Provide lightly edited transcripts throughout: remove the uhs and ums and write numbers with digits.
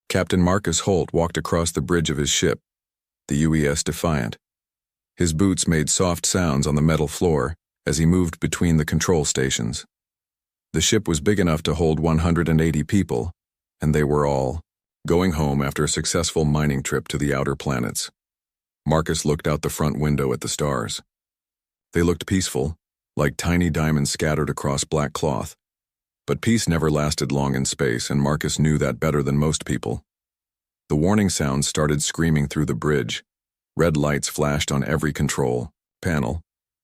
Captain Marcus Holt walked across the bridge of his ship, the UES Defiant. His boots made soft sounds on the metal floor as he moved between the control stations. The ship was big enough to hold 180 people, and they were all going home after a successful mining trip to the outer planets. Marcus looked out the front window at the stars. They looked peaceful, like tiny diamonds scattered across black cloth. But peace never lasted long in space, and Marcus knew that better than most people. The warning sounds started screaming through the bridge. Red lights flashed on every control panel,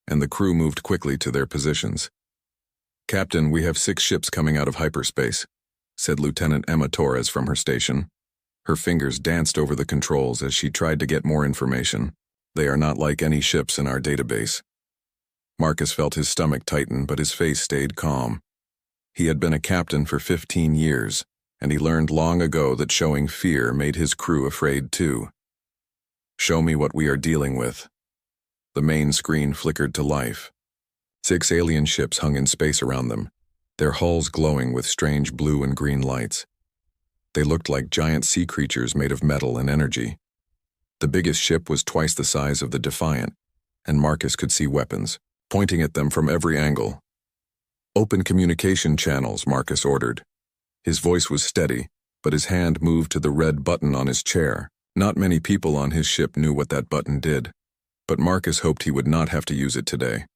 and the crew moved quickly to their positions. "Captain, we have 6 ships coming out of hyperspace," said Lieutenant Emma Torres from her station. Her fingers danced over the controls as she tried to get more information. "They are not like any ships in our database." Marcus felt his stomach tighten, but his face stayed calm. He had been a captain for 15 years, and he learned long ago that showing fear made his crew afraid too. "Show me what we are dealing with." The main screen flickered to life. 6 alien ships hung in space around them, their hulls glowing with strange blue and green lights. They looked like giant sea creatures made of metal and energy. The biggest ship was twice the size of the Defiant, and Marcus could see weapons pointing at them from every angle. "Open communication channels," Marcus ordered. His voice was steady, but his hand moved to the red button on his chair. Not many people on his ship knew what that button did, but Marcus hoped he would not have to use it today.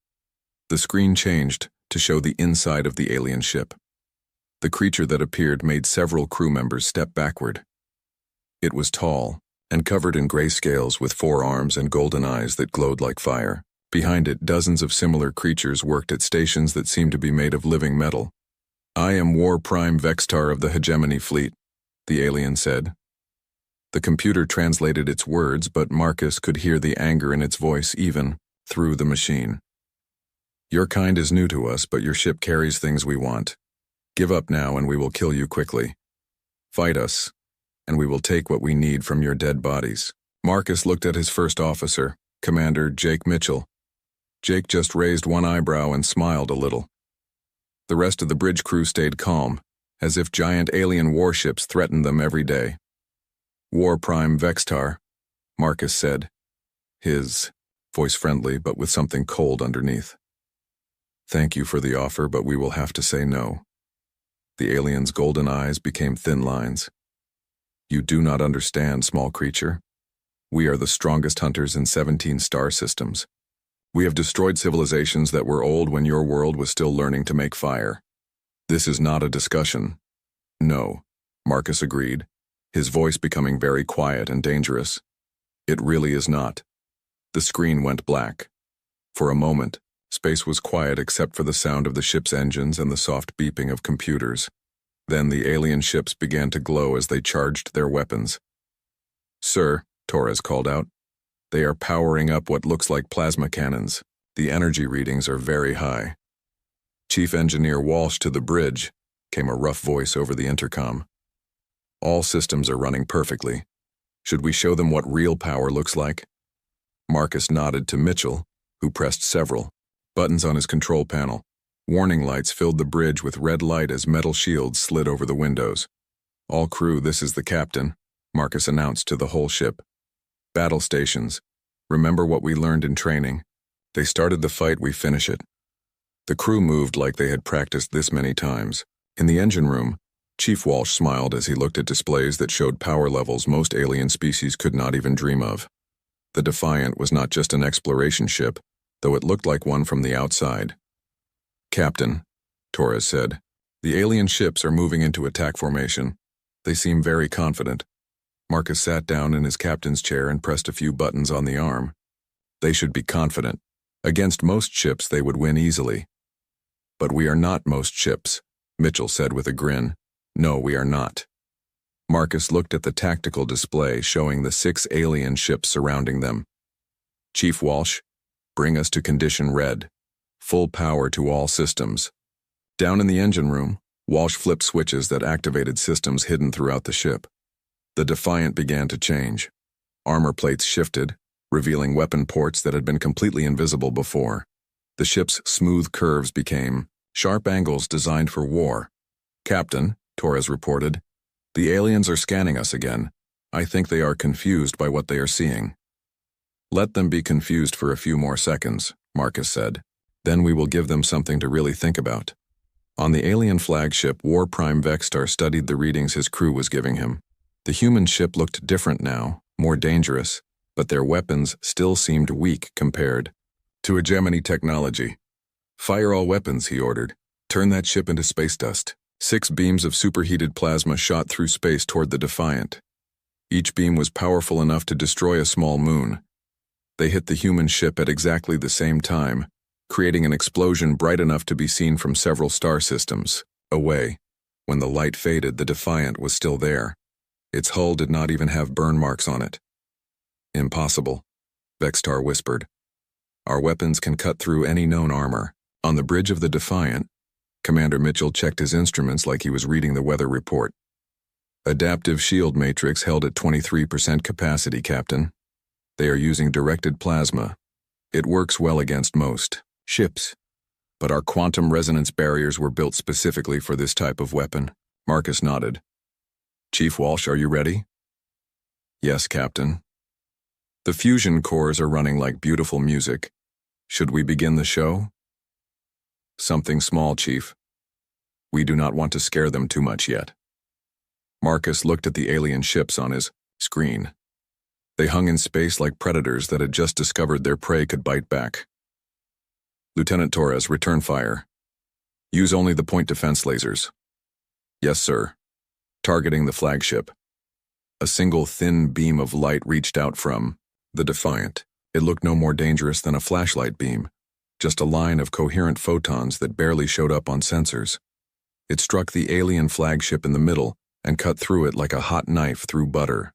The screen changed to show the inside of the alien ship. The creature that appeared made several crew members step backward. It was tall and covered in gray scales with 4 arms and golden eyes that glowed like fire. Behind it, dozens of similar creatures worked at stations that seemed to be made of living metal. "I am War Prime Vextar of the Hegemony Fleet," the alien said. The computer translated its words, but Marcus could hear the anger in its voice even through the machine. "Your kind is new to us, but your ship carries things we want. Give up now and we will kill you quickly. Fight us, and we will take what we need from your dead bodies." Marcus looked at his first officer, Commander Jake Mitchell. Jake just raised one eyebrow and smiled a little. The rest of the bridge crew stayed calm, as if giant alien warships threatened them every day. "War Prime Vextar," Marcus said, his voice friendly but with something cold underneath. "Thank you for the offer, but we will have to say no." The alien's golden eyes became thin lines. "You do not understand, small creature. We are the strongest hunters in 17 star systems. We have destroyed civilizations that were old when your world was still learning to make fire. This is not a discussion." "No," Marcus agreed, his voice becoming very quiet and dangerous. "It really is not." The screen went black. For a moment, space was quiet except for the sound of the ship's engines and the soft beeping of computers. Then the alien ships began to glow as they charged their weapons. "Sir," Torres called out, "they are powering up what looks like plasma cannons. The energy readings are very high." "Chief Engineer Walsh to the bridge," came a rough voice over the intercom. "All systems are running perfectly. Should we show them what real power looks like?" Marcus nodded to Mitchell, who pressed several buttons on his control panel. Warning lights filled the bridge with red light as metal shields slid over the windows. "All crew, this is the captain," Marcus announced to the whole ship. "Battle stations. Remember what we learned in training. They started the fight, we finish it." The crew moved like they had practiced this many times. In the engine room, Chief Walsh smiled as he looked at displays that showed power levels most alien species could not even dream of. The Defiant was not just an exploration ship, though it looked like one from the outside. "Captain," Torres said, "the alien ships are moving into attack formation. They seem very confident." Marcus sat down in his captain's chair and pressed a few buttons on the arm. "They should be confident. Against most ships they would win easily." "But we are not most ships," Mitchell said with a grin. "No, we are not." Marcus looked at the tactical display showing the 6 alien ships surrounding them. "Chief Walsh, bring us to condition red. Full power to all systems." Down in the engine room, Walsh flipped switches that activated systems hidden throughout the ship. The Defiant began to change. Armor plates shifted, revealing weapon ports that had been completely invisible before. The ship's smooth curves became sharp angles designed for war. "Captain," Torres reported, The aliens are scanning us again. I think they are confused by what they are seeing. Let them be confused for a few more seconds, Marcus said. Then we will give them something to really think about. On the alien flagship, War Prime Vextar studied the readings his crew was giving him. The human ship looked different now, more dangerous, but their weapons still seemed weak compared to hegemony technology. Fire all weapons, he ordered. Turn that ship into space dust. 6 beams of superheated plasma shot through space toward the Defiant. Each beam was powerful enough to destroy a small moon. They hit the human ship at exactly the same time, creating an explosion bright enough to be seen from several star systems away. When the light faded, the Defiant was still there. Its hull did not even have burn marks on it. Impossible, Vextar whispered. Our weapons can cut through any known armor. On the bridge of the Defiant, Commander Mitchell checked his instruments like he was reading the weather report. Adaptive shield matrix held at 23% capacity, Captain. They are using directed plasma. It works well against most ships, but our quantum resonance barriers were built specifically for this type of weapon. Marcus nodded. Chief Walsh, are you ready? Yes, Captain. The fusion cores are running like beautiful music. Should we begin the show? Something small, Chief. We do not want to scare them too much yet. Marcus looked at the alien ships on his screen. They hung in space like predators that had just discovered their prey could bite back. Lieutenant Torres, return fire. Use only the point defense lasers. Yes, sir. Targeting the flagship. A single thin beam of light reached out from the Defiant. It looked no more dangerous than a flashlight beam, just a line of coherent photons that barely showed up on sensors. It struck the alien flagship in the middle and cut through it like a hot knife through butter.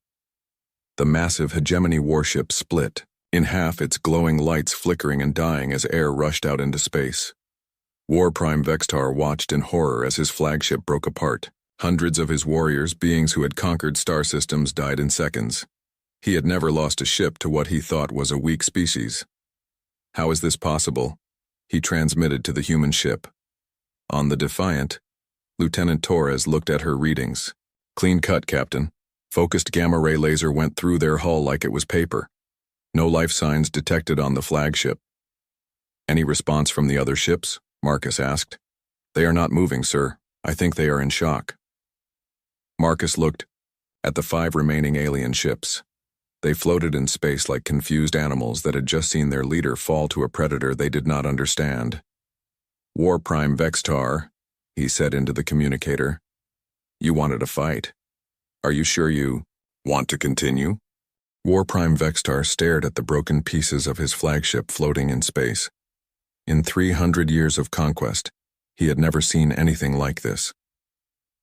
The massive hegemony warship split in half, its glowing lights flickering and dying as air rushed out into space. War Prime Vextar watched in horror as his flagship broke apart. Hundreds of his warriors, beings who had conquered star systems, died in seconds. He had never lost a ship to what he thought was a weak species. How is this possible? He transmitted to the human ship. On the Defiant, Lieutenant Torres looked at her readings. Clean cut, Captain. Focused gamma-ray laser went through their hull like it was paper. No life signs detected on the flagship. Any response from the other ships? Marcus asked. They are not moving, sir. I think they are in shock. Marcus looked at the 5 remaining alien ships. They floated in space like confused animals that had just seen their leader fall to a predator they did not understand. War Prime Vextar, he said into the communicator. You wanted a fight. Are you sure you want to continue? War Prime Vextar stared at the broken pieces of his flagship floating in space. In 300 years of conquest, he had never seen anything like this.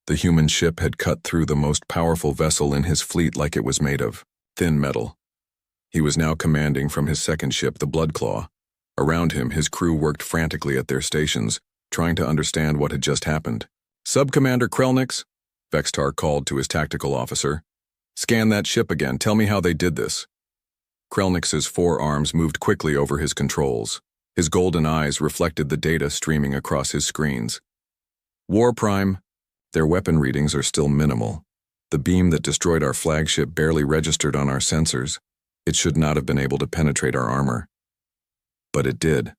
The human ship had cut through the most powerful vessel in his fleet like it was made of thin metal. He was now commanding from his second ship, the Bloodclaw. Around him, his crew worked frantically at their stations, trying to understand what had just happened. Sub-Commander Krelnix, Vextar called to his tactical officer. Scan that ship again. Tell me how they did this. Krelnix's 4 arms moved quickly over his controls. His golden eyes reflected the data streaming across his screens. War Prime, their weapon readings are still minimal. The beam that destroyed our flagship barely registered on our sensors. It should not have been able to penetrate our armor. But it did,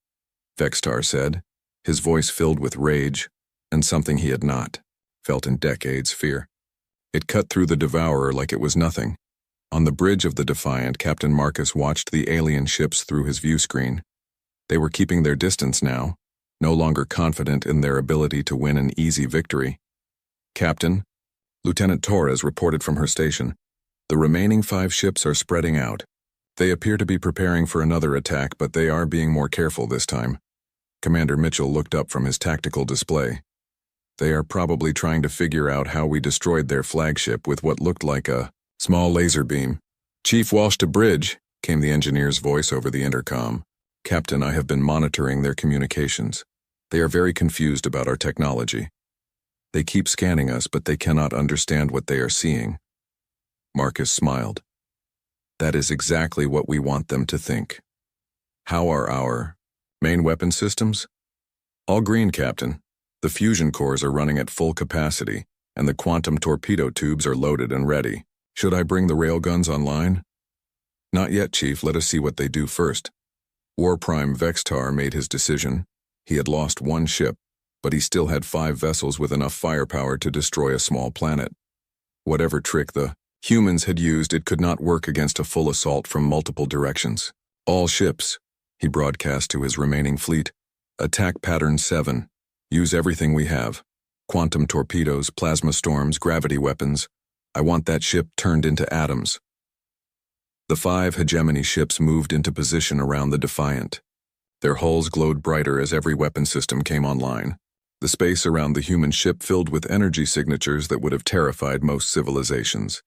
Vextar said, his voice filled with rage and something he had not felt in decades, fear. It cut through the Devourer like it was nothing. On the bridge of the Defiant, Captain Marcus watched the alien ships through his view screen. They were keeping their distance now, no longer confident in their ability to win an easy victory. Captain, Lieutenant Torres reported from her station. The remaining 5 ships are spreading out. They appear to be preparing for another attack, but they are being more careful this time. Commander Mitchell looked up from his tactical display. They are probably trying to figure out how we destroyed their flagship with what looked like a small laser beam. Chief Walsh to bridge, came the engineer's voice over the intercom. Captain, I have been monitoring their communications. They are very confused about our technology. They keep scanning us, but they cannot understand what they are seeing. Marcus smiled. That is exactly what we want them to think. How are our main weapon systems? All green, Captain. The fusion cores are running at full capacity. and the quantum torpedo tubes are loaded and ready. Should I bring the railguns online? Not yet, Chief. Let us see what they do first. War Prime Vextar made his decision. He had lost one ship, but he still had 5 vessels with enough firepower to destroy a small planet. Whatever trick the humans had used, it could not work against a full assault from multiple directions. All ships, he broadcast to his remaining fleet. Attack pattern 7. Use everything we have. Quantum torpedoes, plasma storms, gravity weapons. I want that ship turned into atoms. The 5 hegemony ships moved into position around the Defiant. Their hulls glowed brighter as every weapon system came online. The space around the human ship filled with energy signatures that would have terrified most civilizations.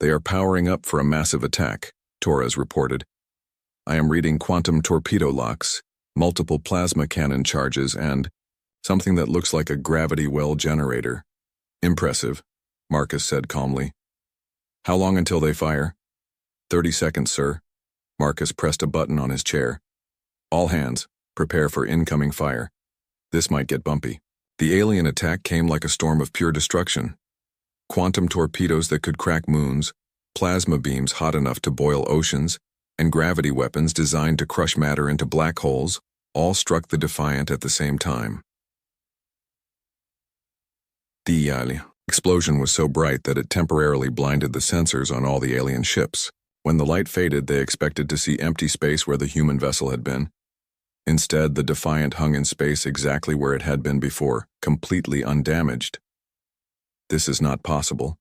They are powering up for a massive attack, Torres reported. I am reading quantum torpedo locks, multiple plasma cannon charges, and something that looks like a gravity well generator. Impressive, Marcus said calmly. How long until they fire? 30 seconds, sir. Marcus pressed a button on his chair. All hands, prepare for incoming fire. This might get bumpy. The alien attack came like a storm of pure destruction. Quantum torpedoes that could crack moons, plasma beams hot enough to boil oceans, and gravity weapons designed to crush matter into black holes all struck the Defiant at the same time. The explosion was so bright that it temporarily blinded the sensors on all the alien ships. When the light faded, they expected to see empty space where the human vessel had been. Instead, the Defiant hung in space exactly where it had been before, completely undamaged. This is not possible,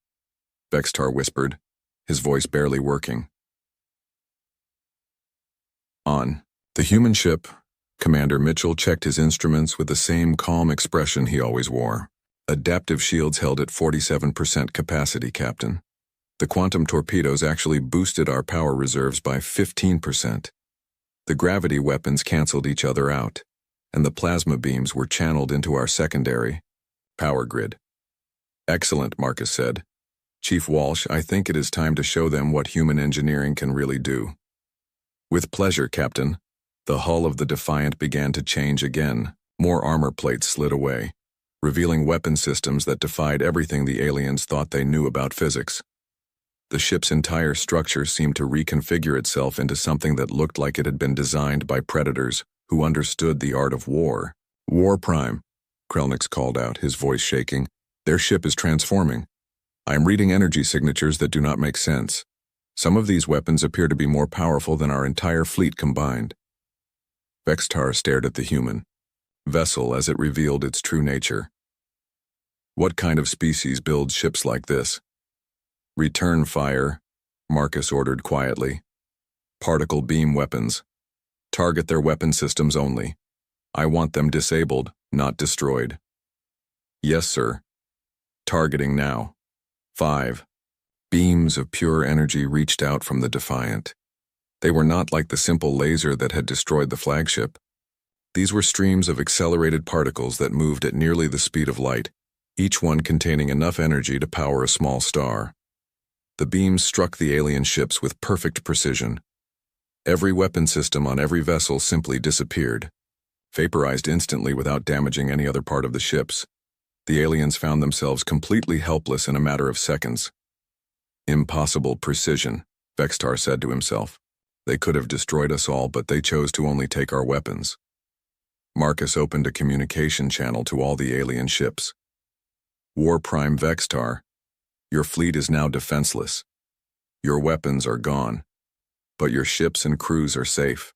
Vextar whispered, his voice barely working. On the human ship, Commander Mitchell checked his instruments with the same calm expression he always wore. Adaptive shields held at 47% capacity, Captain. The quantum torpedoes actually boosted our power reserves by 15%. The gravity weapons canceled each other out, and the plasma beams were channeled into our secondary power grid. Excellent, Marcus said. Chief Walsh, I think it is time to show them what human engineering can really do. With pleasure, Captain. The hull of the Defiant began to change again. More armor plates slid away, revealing weapon systems that defied everything the aliens thought they knew about physics. The ship's entire structure seemed to reconfigure itself into something that looked like it had been designed by predators who understood the art of war. War Prime, Krelnix called out, his voice shaking. Their ship is transforming. I am reading energy signatures that do not make sense. Some of these weapons appear to be more powerful than our entire fleet combined. Vextar stared at the human vessel as it revealed its true nature. What kind of species builds ships like this? Return fire, Marcus ordered quietly. Particle beam weapons. Target their weapon systems only. I want them disabled, not destroyed. Yes, sir. Targeting now. 5. Beams of pure energy reached out from the Defiant. They were not like the simple laser that had destroyed the flagship. These were streams of accelerated particles that moved at nearly the speed of light, each one containing enough energy to power a small star. The beams struck the alien ships with perfect precision. Every weapon system on every vessel simply disappeared, vaporized instantly without damaging any other part of the ships. The aliens found themselves completely helpless in a matter of seconds. Impossible precision, Vextar said to himself. They could have destroyed us all, but they chose to only take our weapons. Marcus opened a communication channel to all the alien ships. War Prime Vextar, your fleet is now defenseless. Your weapons are gone, but your ships and crews are safe.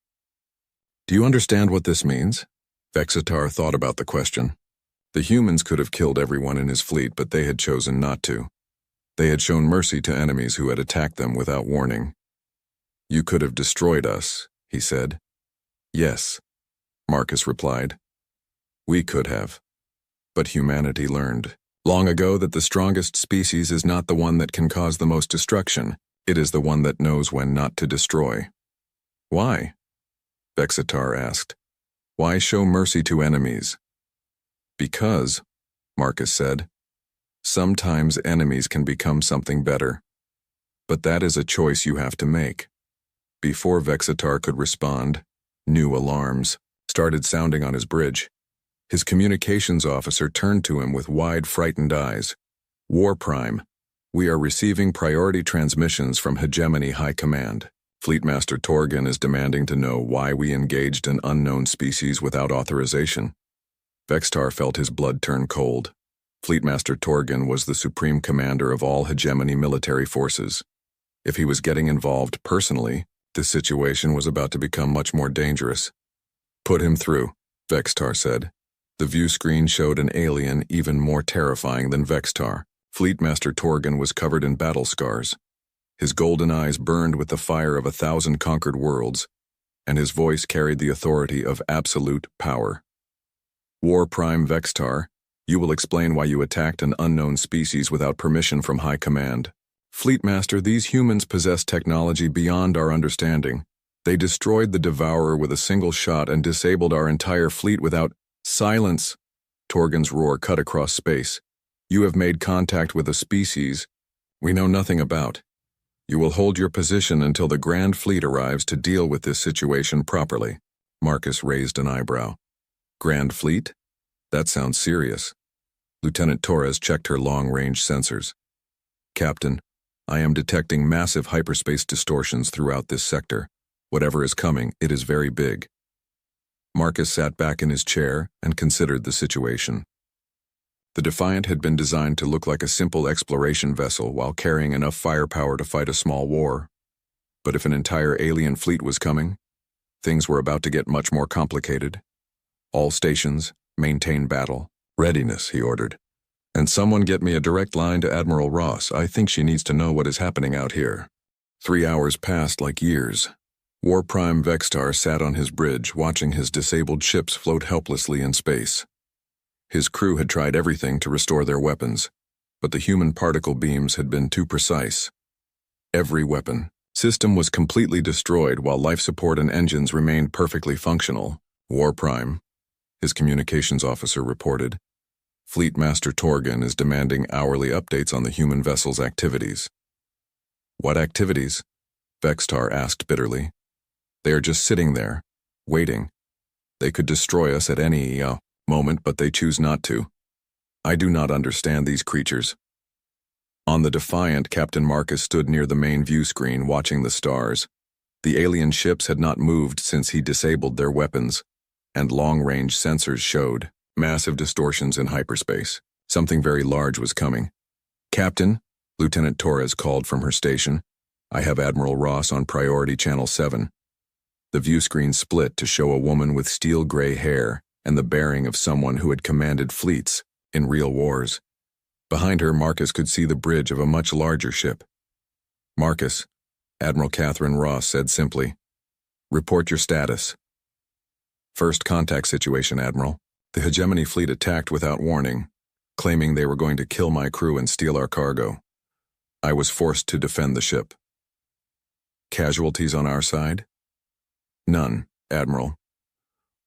Do you understand what this means? Vextar thought about the question. The humans could have killed everyone in his fleet, but they had chosen not to. They had shown mercy to enemies who had attacked them without warning. You could have destroyed us, he said. Yes, Marcus replied. We could have. But humanity learned long ago that the strongest species is not the one that can cause the most destruction. It is the one that knows when not to destroy. Why? Vextar asked. Why show mercy to enemies? Because, Marcus said, sometimes enemies can become something better. But that is a choice you have to make. Before Vextar could respond, new alarms started sounding on his bridge. His communications officer turned to him with wide, frightened eyes. War Prime. We are receiving priority transmissions from Hegemony High Command. Fleetmaster Torgan is demanding to know why we engaged an unknown species without authorization. Vextar felt his blood turn cold. Fleetmaster Torgan was the supreme commander of all Hegemony military forces. If he was getting involved personally, this situation was about to become much more dangerous. Put him through, Vextar said. The view screen showed an alien even more terrifying than Vextar. Fleetmaster Torgan was covered in battle scars. His golden eyes burned with the fire of 1,000 conquered worlds, and his voice carried the authority of absolute power. War Prime Vextar, you will explain why you attacked an unknown species without permission from High Command. Fleetmaster, these humans possess technology beyond our understanding. They destroyed the Devourer with a single shot and disabled our entire fleet without— Silence! Torgan's roar cut across space. You have made contact with a species we know nothing about. You will hold your position until the Grand Fleet arrives to deal with this situation properly. Marcus raised an eyebrow. Grand Fleet? That sounds serious. Lieutenant Torres checked her long-range sensors. Captain, I am detecting massive hyperspace distortions throughout this sector. Whatever is coming, it is very big. Marcus sat back in his chair and considered the situation. The Defiant had been designed to look like a simple exploration vessel while carrying enough firepower to fight a small war. But if an entire alien fleet was coming, things were about to get much more complicated. All stations, maintain battle. Readiness, he ordered. And someone get me a direct line to Admiral Ross. I think she needs to know what is happening out here. 3 hours passed like years. War Prime Vextar sat on his bridge, watching his disabled ships float helplessly in space. His crew had tried everything to restore their weapons, but the human particle beams had been too precise. Every weapon system was completely destroyed while life support and engines remained perfectly functional. War Prime, his communications officer reported. Fleetmaster Torgan is demanding hourly updates on the human vessel's activities. What activities? Vextar asked bitterly. They are just sitting there, waiting. They could destroy us at any moment, but they choose not to. I do not understand these creatures. On the Defiant, Captain Marcus stood near the main view screen watching the stars. The alien ships had not moved since he disabled their weapons, and long-range sensors showed massive distortions in hyperspace. Something very large was coming. Captain, Lieutenant Torres called from her station. I have Admiral Ross on Priority Channel 7. The view screen split to show a woman with steel-gray hair and the bearing of someone who had commanded fleets in real wars. Behind her, Marcus could see the bridge of a much larger ship. Marcus, Admiral Catherine Ross said simply, report your status. First contact situation, Admiral. The Hegemony fleet attacked without warning, claiming they were going to kill my crew and steal our cargo. I was forced to defend the ship. Casualties on our side? None, Admiral.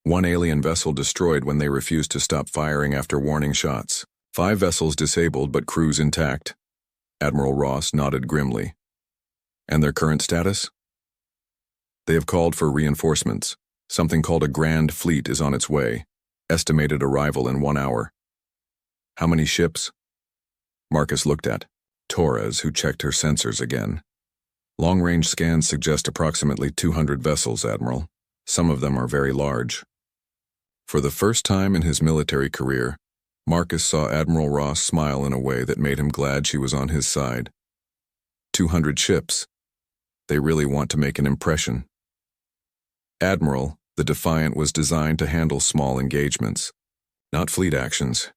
One alien vessel destroyed when they refused to stop firing after warning shots. 5 vessels disabled but crews intact. Admiral Ross nodded grimly. And their current status? They have called for reinforcements. Something called a Grand Fleet is on its way. Estimated arrival in 1 hour. How many ships? Marcus looked at Torres, who checked her sensors again. Long-range scans suggest approximately 200 vessels, Admiral. Some of them are very large. For the first time in his military career, Marcus saw Admiral Ross smile in a way that made him glad she was on his side. 200 ships. They really want to make an impression. Admiral, the Defiant was designed to handle small engagements, not fleet actions.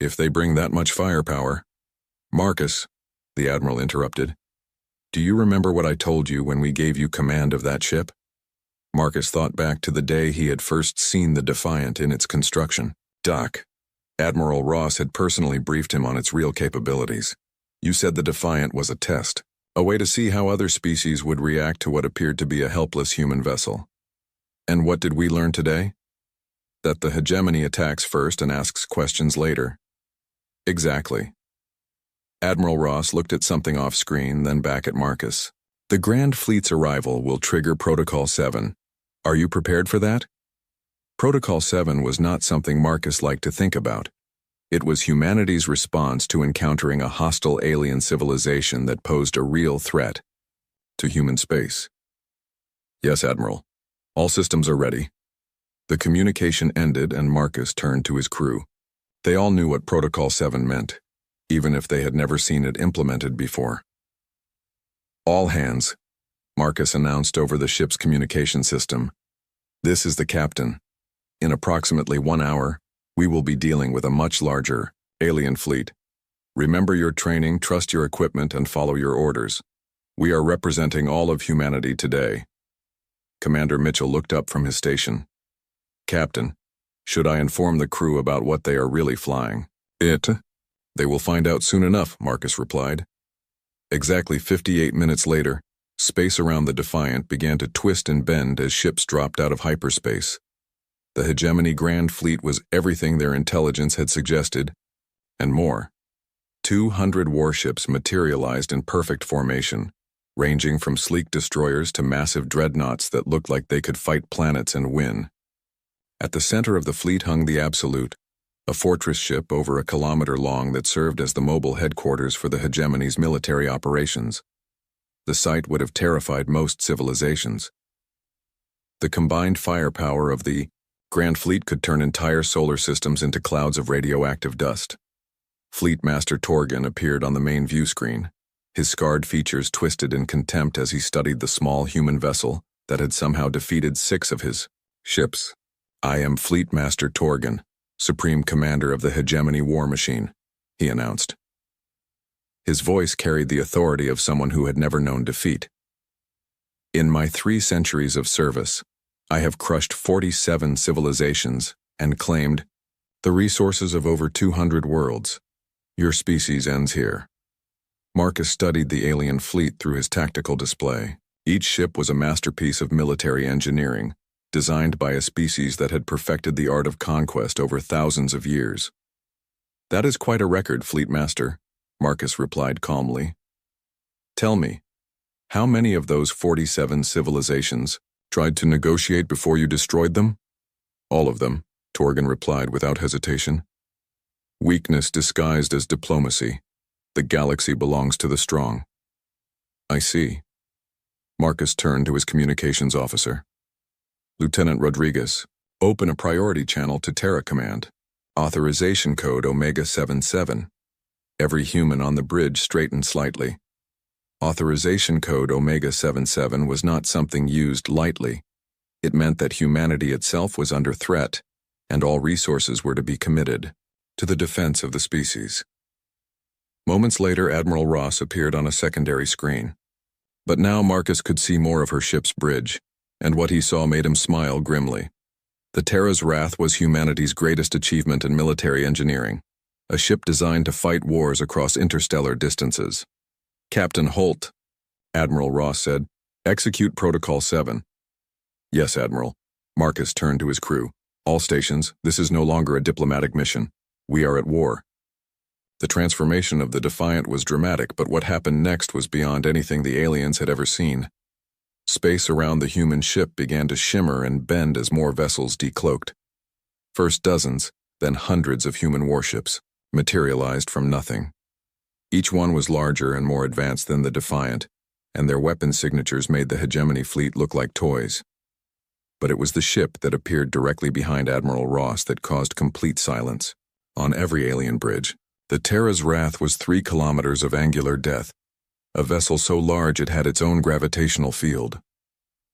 If they bring that much firepower— Marcus, the Admiral interrupted. Do you remember what I told you when we gave you command of that ship? Marcus thought back to the day he had first seen the Defiant in its construction. Doc, Admiral Ross had personally briefed him on its real capabilities. You said the Defiant was a test, a way to see how other species would react to what appeared to be a helpless human vessel. And what did we learn today? That the Hegemony attacks first and asks questions later. Exactly. Admiral Ross looked at something off-screen, then back at Marcus. The Grand Fleet's arrival will trigger Protocol 7. Are you prepared for that? Protocol 7 was not something Marcus liked to think about. It was humanity's response to encountering a hostile alien civilization that posed a real threat to human space. Yes, Admiral. All systems are ready. The communication ended and Marcus turned to his crew. They all knew what Protocol 7 meant, even if they had never seen it implemented before. All hands, Marcus announced over the ship's communication system. This is the captain. In approximately 1 hour, we will be dealing with a much larger alien fleet. Remember your training, trust your equipment, and follow your orders. We are representing all of humanity today. Commander Mitchell looked up from his station. Captain, should I inform the crew about what they are really flying? They will find out soon enough, Marcus replied. Exactly 58 minutes later, space around the Defiant began to twist and bend as ships dropped out of hyperspace. The Hegemony Grand Fleet was everything their intelligence had suggested, and more. 200 warships materialized in perfect formation, ranging from sleek destroyers to massive dreadnoughts that looked like they could fight planets and win. At the center of the fleet hung the Absolute, a fortress ship over 1 kilometer long that served as the mobile headquarters for the Hegemony's military operations. The sight would have terrified most civilizations. The combined firepower of the Grand Fleet could turn entire solar systems into clouds of radioactive dust. Fleet Master Torgan appeared on the main view screen, his scarred features twisted in contempt as he studied the small human vessel that had somehow defeated 6 of his ships. I am Fleet Master Torgan, Supreme Commander of the Hegemony War Machine, he announced. His voice carried the authority of someone who had never known defeat. In my 3 centuries of service, I have crushed 47 civilizations and claimed the resources of over 200 worlds. Your species ends here. Marcus studied the alien fleet through his tactical display. Each ship was a masterpiece of military engineering, designed by a species that had perfected the art of conquest over thousands of years. That is quite a record, Fleet Master, Marcus replied calmly. Tell me, how many of those 47 civilizations tried to negotiate before you destroyed them? All of them, Torgan replied without hesitation. Weakness disguised as diplomacy. The galaxy belongs to the strong. I see. Marcus turned to his communications officer. Lieutenant Rodriguez, open a priority channel to Terra Command. Authorization code Omega 77. Every human on the bridge straightened slightly. Authorization code Omega 77 was not something used lightly. It meant that humanity itself was under threat, and all resources were to be committed to the defense of the species. Moments later, Admiral Ross appeared on a secondary screen. But now Marcus could see more of her ship's bridge, and what he saw made him smile grimly. The Terra's Wrath was humanity's greatest achievement in military engineering, a ship designed to fight wars across interstellar distances. Captain Holt, Admiral Ross said, execute Protocol 7. Yes, Admiral. Marcus turned to his crew. All stations, this is no longer a diplomatic mission. We are at war. The transformation of the Defiant was dramatic, but what happened next was beyond anything the aliens had ever seen. Space around the human ship began to shimmer and bend as more vessels decloaked. First dozens, then hundreds of human warships materialized from nothing. Each one was larger and more advanced than the Defiant, and their weapon signatures made the Hegemony fleet look like toys. But it was the ship that appeared directly behind Admiral Ross that caused complete silence. On every alien bridge, the Terra's Wrath was 3 kilometers of angular depth, a vessel so large it had its own gravitational field.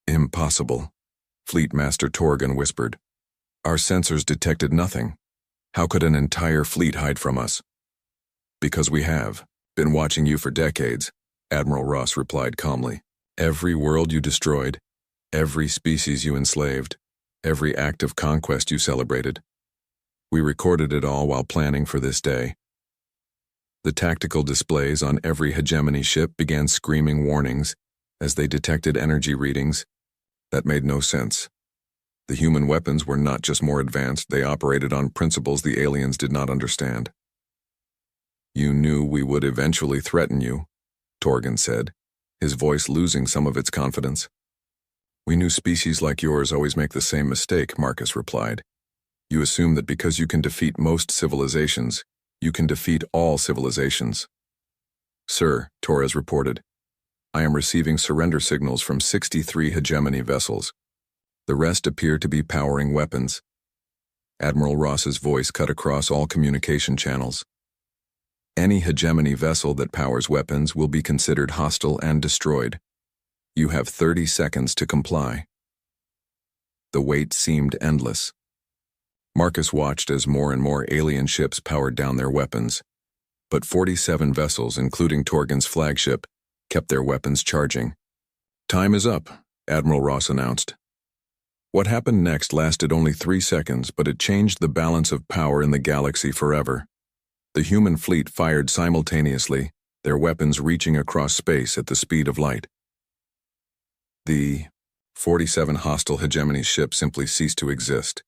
Impossible, Fleet Master Torgan whispered. Our sensors detected nothing. How could an entire fleet hide from us? Because we have been watching you for decades, Admiral Ross replied calmly. Every world you destroyed, every species you enslaved, every act of conquest you celebrated. We recorded it all while planning for this day. The tactical displays on every Hegemony ship began screaming warnings as they detected energy readings that made no sense. The human weapons were not just more advanced, they operated on principles the aliens did not understand. You knew we would eventually threaten you, Torgan said, his voice losing some of its confidence. We knew species like yours always make the same mistake, Marcus replied. You assume that because you can defeat most civilizations, you can defeat all civilizations. Sir, Torres reported, I am receiving surrender signals from 63 hegemony vessels. The rest appear to be powering weapons. Admiral Ross's voice cut across all communication channels. Any hegemony vessel that powers weapons will be considered hostile and destroyed. You have 30 seconds to comply. The wait seemed endless. Marcus watched as more and more alien ships powered down their weapons, but 47 vessels, including Torgen's flagship, kept their weapons charging. Time is up, Admiral Ross announced. What happened next lasted only 3 seconds, but it changed the balance of power in the galaxy forever. The human fleet fired simultaneously, their weapons reaching across space at the speed of light. The 47 hostile hegemony ships simply ceased to exist.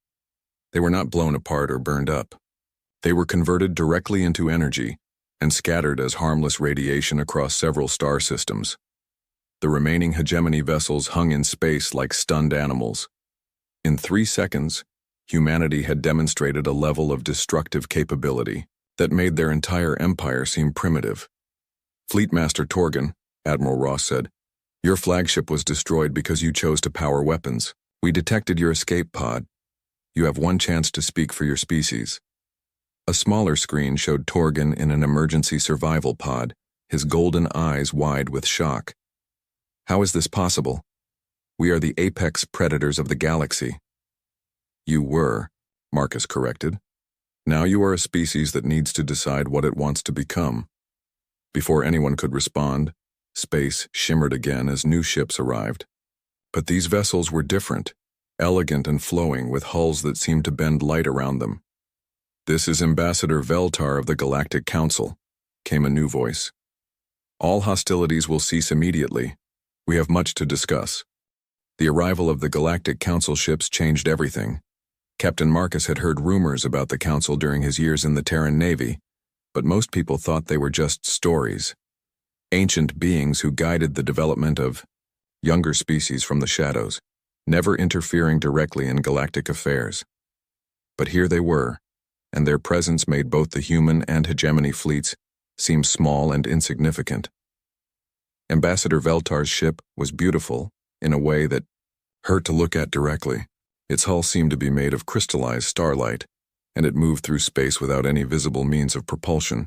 They were not blown apart or burned up. They were converted directly into energy and scattered as harmless radiation across several star systems. The remaining hegemony vessels hung in space like stunned animals. In 3 seconds, humanity had demonstrated a level of destructive capability that made their entire empire seem primitive. Fleetmaster Torgen, Admiral Ross said, your flagship was destroyed because you chose to power weapons. We detected your escape pod. You have one chance to speak for your species. A smaller screen showed Torgen in an emergency survival pod, his golden eyes wide with shock. How is this possible? We are the apex predators of the galaxy. You were, Marcus corrected. Now you are a species that needs to decide what it wants to become. Before anyone could respond, space shimmered again as new ships arrived. But these vessels were different, elegant and flowing with hulls that seemed to bend light around them. This is Ambassador Veltar of the Galactic Council, came a new voice. All hostilities will cease immediately. We have much to discuss. The arrival of the Galactic Council ships changed everything. Captain Marcus had heard rumors about the Council during his years in the Terran Navy, but most people thought they were just stories. Ancient beings who guided the development of younger species from the shadows, never interfering directly in galactic affairs. But here they were, and their presence made both the human and hegemony fleets seem small and insignificant. Ambassador Veltar's ship was beautiful in a way that hurt to look at directly. Its hull seemed to be made of crystallized starlight, and it moved through space without any visible means of propulsion.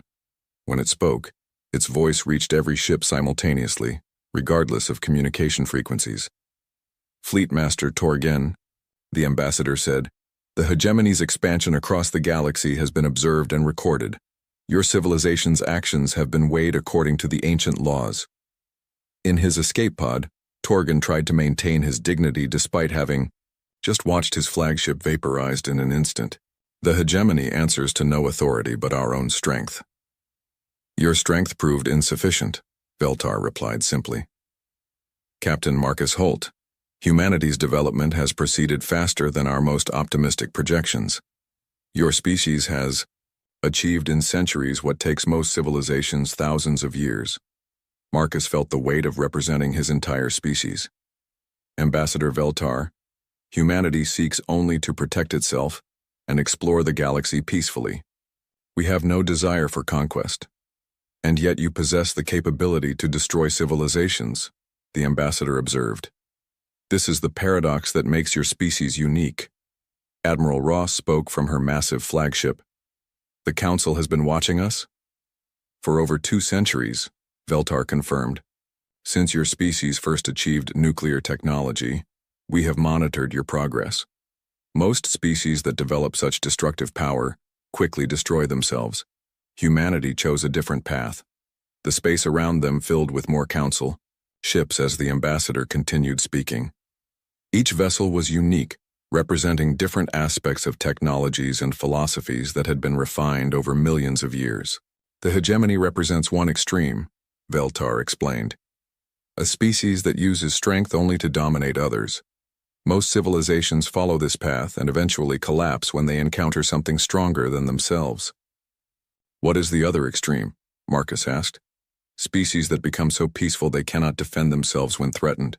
When it spoke, its voice reached every ship simultaneously, regardless of communication frequencies. Fleetmaster Torgen, the ambassador said, the hegemony's expansion across the galaxy has been observed and recorded. Your civilization's actions have been weighed according to the ancient laws. In his escape pod, Torgen tried to maintain his dignity despite having just watched his flagship vaporized in an instant. The hegemony answers to no authority but our own strength. Your strength proved insufficient, Veltar replied simply. Captain Marcus Holt, humanity's development has proceeded faster than our most optimistic projections. Your species has achieved in centuries what takes most civilizations thousands of years. Marcus felt the weight of representing his entire species. Ambassador Veltar, humanity seeks only to protect itself and explore the galaxy peacefully. We have no desire for conquest. And yet you possess the capability to destroy civilizations, the ambassador observed. This is the paradox that makes your species unique. Admiral Ross spoke from her massive flagship. The Council has been watching us? For over 2 centuries, Veltar confirmed. Since your species first achieved nuclear technology, we have monitored your progress. Most species that develop such destructive power quickly destroy themselves. Humanity chose a different path. The space around them filled with more council ships as the ambassador continued speaking. Each vessel was unique, representing different aspects of technologies and philosophies that had been refined over millions of years. The hegemony represents one extreme, Veltar explained. A species that uses strength only to dominate others. Most civilizations follow this path and eventually collapse when they encounter something stronger than themselves. What is the other extreme? Marcus asked. Species that become so peaceful they cannot defend themselves when threatened.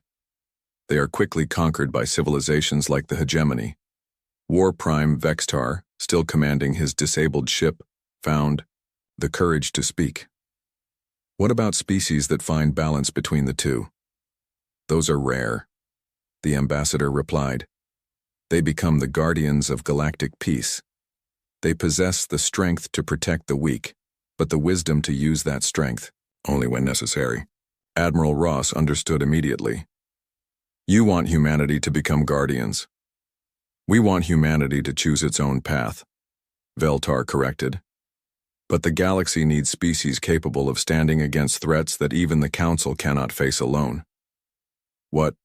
They are quickly conquered by civilizations like the hegemony. War Prime Vextar, still commanding his disabled ship, found the courage to speak. What about species that find balance between the two? Those are rare, the ambassador replied. They become the guardians of galactic peace. They possess the strength to protect the weak, but the wisdom to use that strength, only when necessary. Admiral Ross understood immediately. You want humanity to become guardians. We want humanity to choose its own path, Veltar corrected. But the galaxy needs species capable of standing against threats that even the Council cannot face alone. What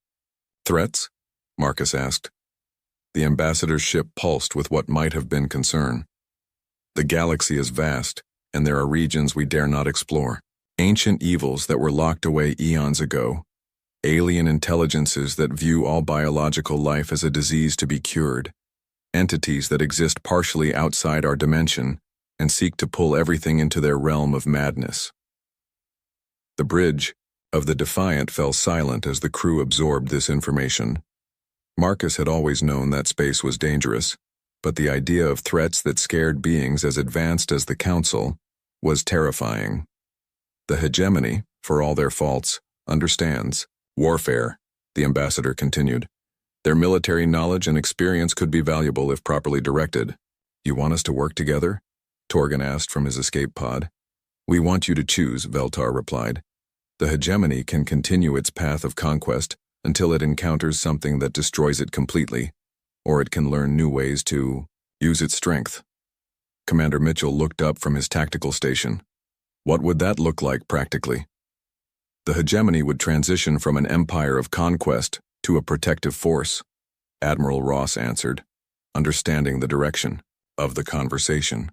threats? Marcus asked. The ambassador's ship pulsed with what might have been concern. The galaxy is vast, and there are regions we dare not explore. Ancient evils that were locked away eons ago. Alien intelligences that view all biological life as a disease to be cured. Entities that exist partially outside our dimension and seek to pull everything into their realm of madness. The bridge of the Defiant fell silent as the crew absorbed this information. Marcus had always known that space was dangerous, but the idea of threats that scared beings as advanced as the Council was terrifying. The hegemony, for all their faults, understands warfare, the ambassador continued. Their military knowledge and experience could be valuable if properly directed. You want us to work together? Torgan asked from his escape pod. We want you to choose, Veltar replied. The hegemony can continue its path of conquest until it encounters something that destroys it completely, or it can learn new ways to use its strength. Commander Mitchell looked up from his tactical station. What would that look like practically? The hegemony would transition from an empire of conquest to a protective force, Admiral Ross answered, understanding the direction of the conversation.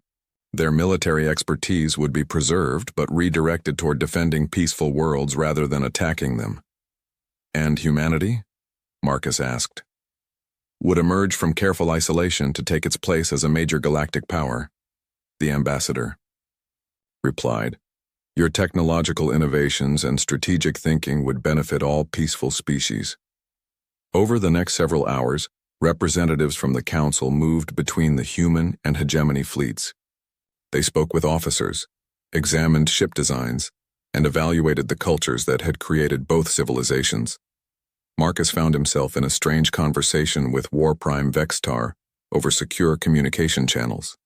Their military expertise would be preserved but redirected toward defending peaceful worlds rather than attacking them. And humanity? Marcus asked. Would emerge from careful isolation to take its place as a major galactic power, the ambassador replied. Your technological innovations and strategic thinking would benefit all peaceful species. Over the next several hours, representatives from the Council moved between the human and hegemony fleets. They spoke with officers, examined ship designs, and evaluated the cultures that had created both civilizations. Marcus found himself in a strange conversation with War Prime Vextar over secure communication channels.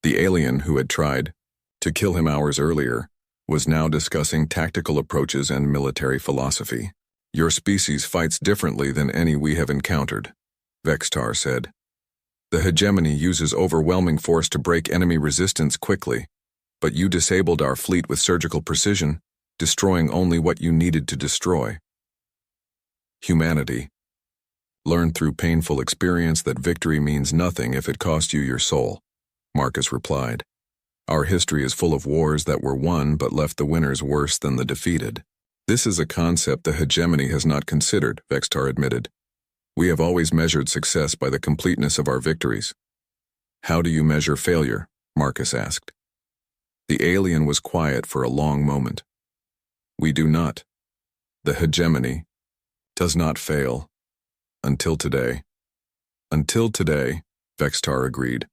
The alien who had tried to kill him hours earlier was now discussing tactical approaches and military philosophy. Your species fights differently than any we have encountered, Vextar said. The hegemony uses overwhelming force to break enemy resistance quickly, but you disabled our fleet with surgical precision, destroying only what you needed to destroy. Humanity. Learn through painful experience that victory means nothing if it cost you your soul, Marcus replied. Our history is full of wars that were won but left the winners worse than the defeated. This is a concept the hegemony has not considered, Vextar admitted. We have always measured success by the completeness of our victories. How do you measure failure? Marcus asked. The alien was quiet for a long moment. We do not. The hegemony does not fail. Until today. Until today, Vextar agreed.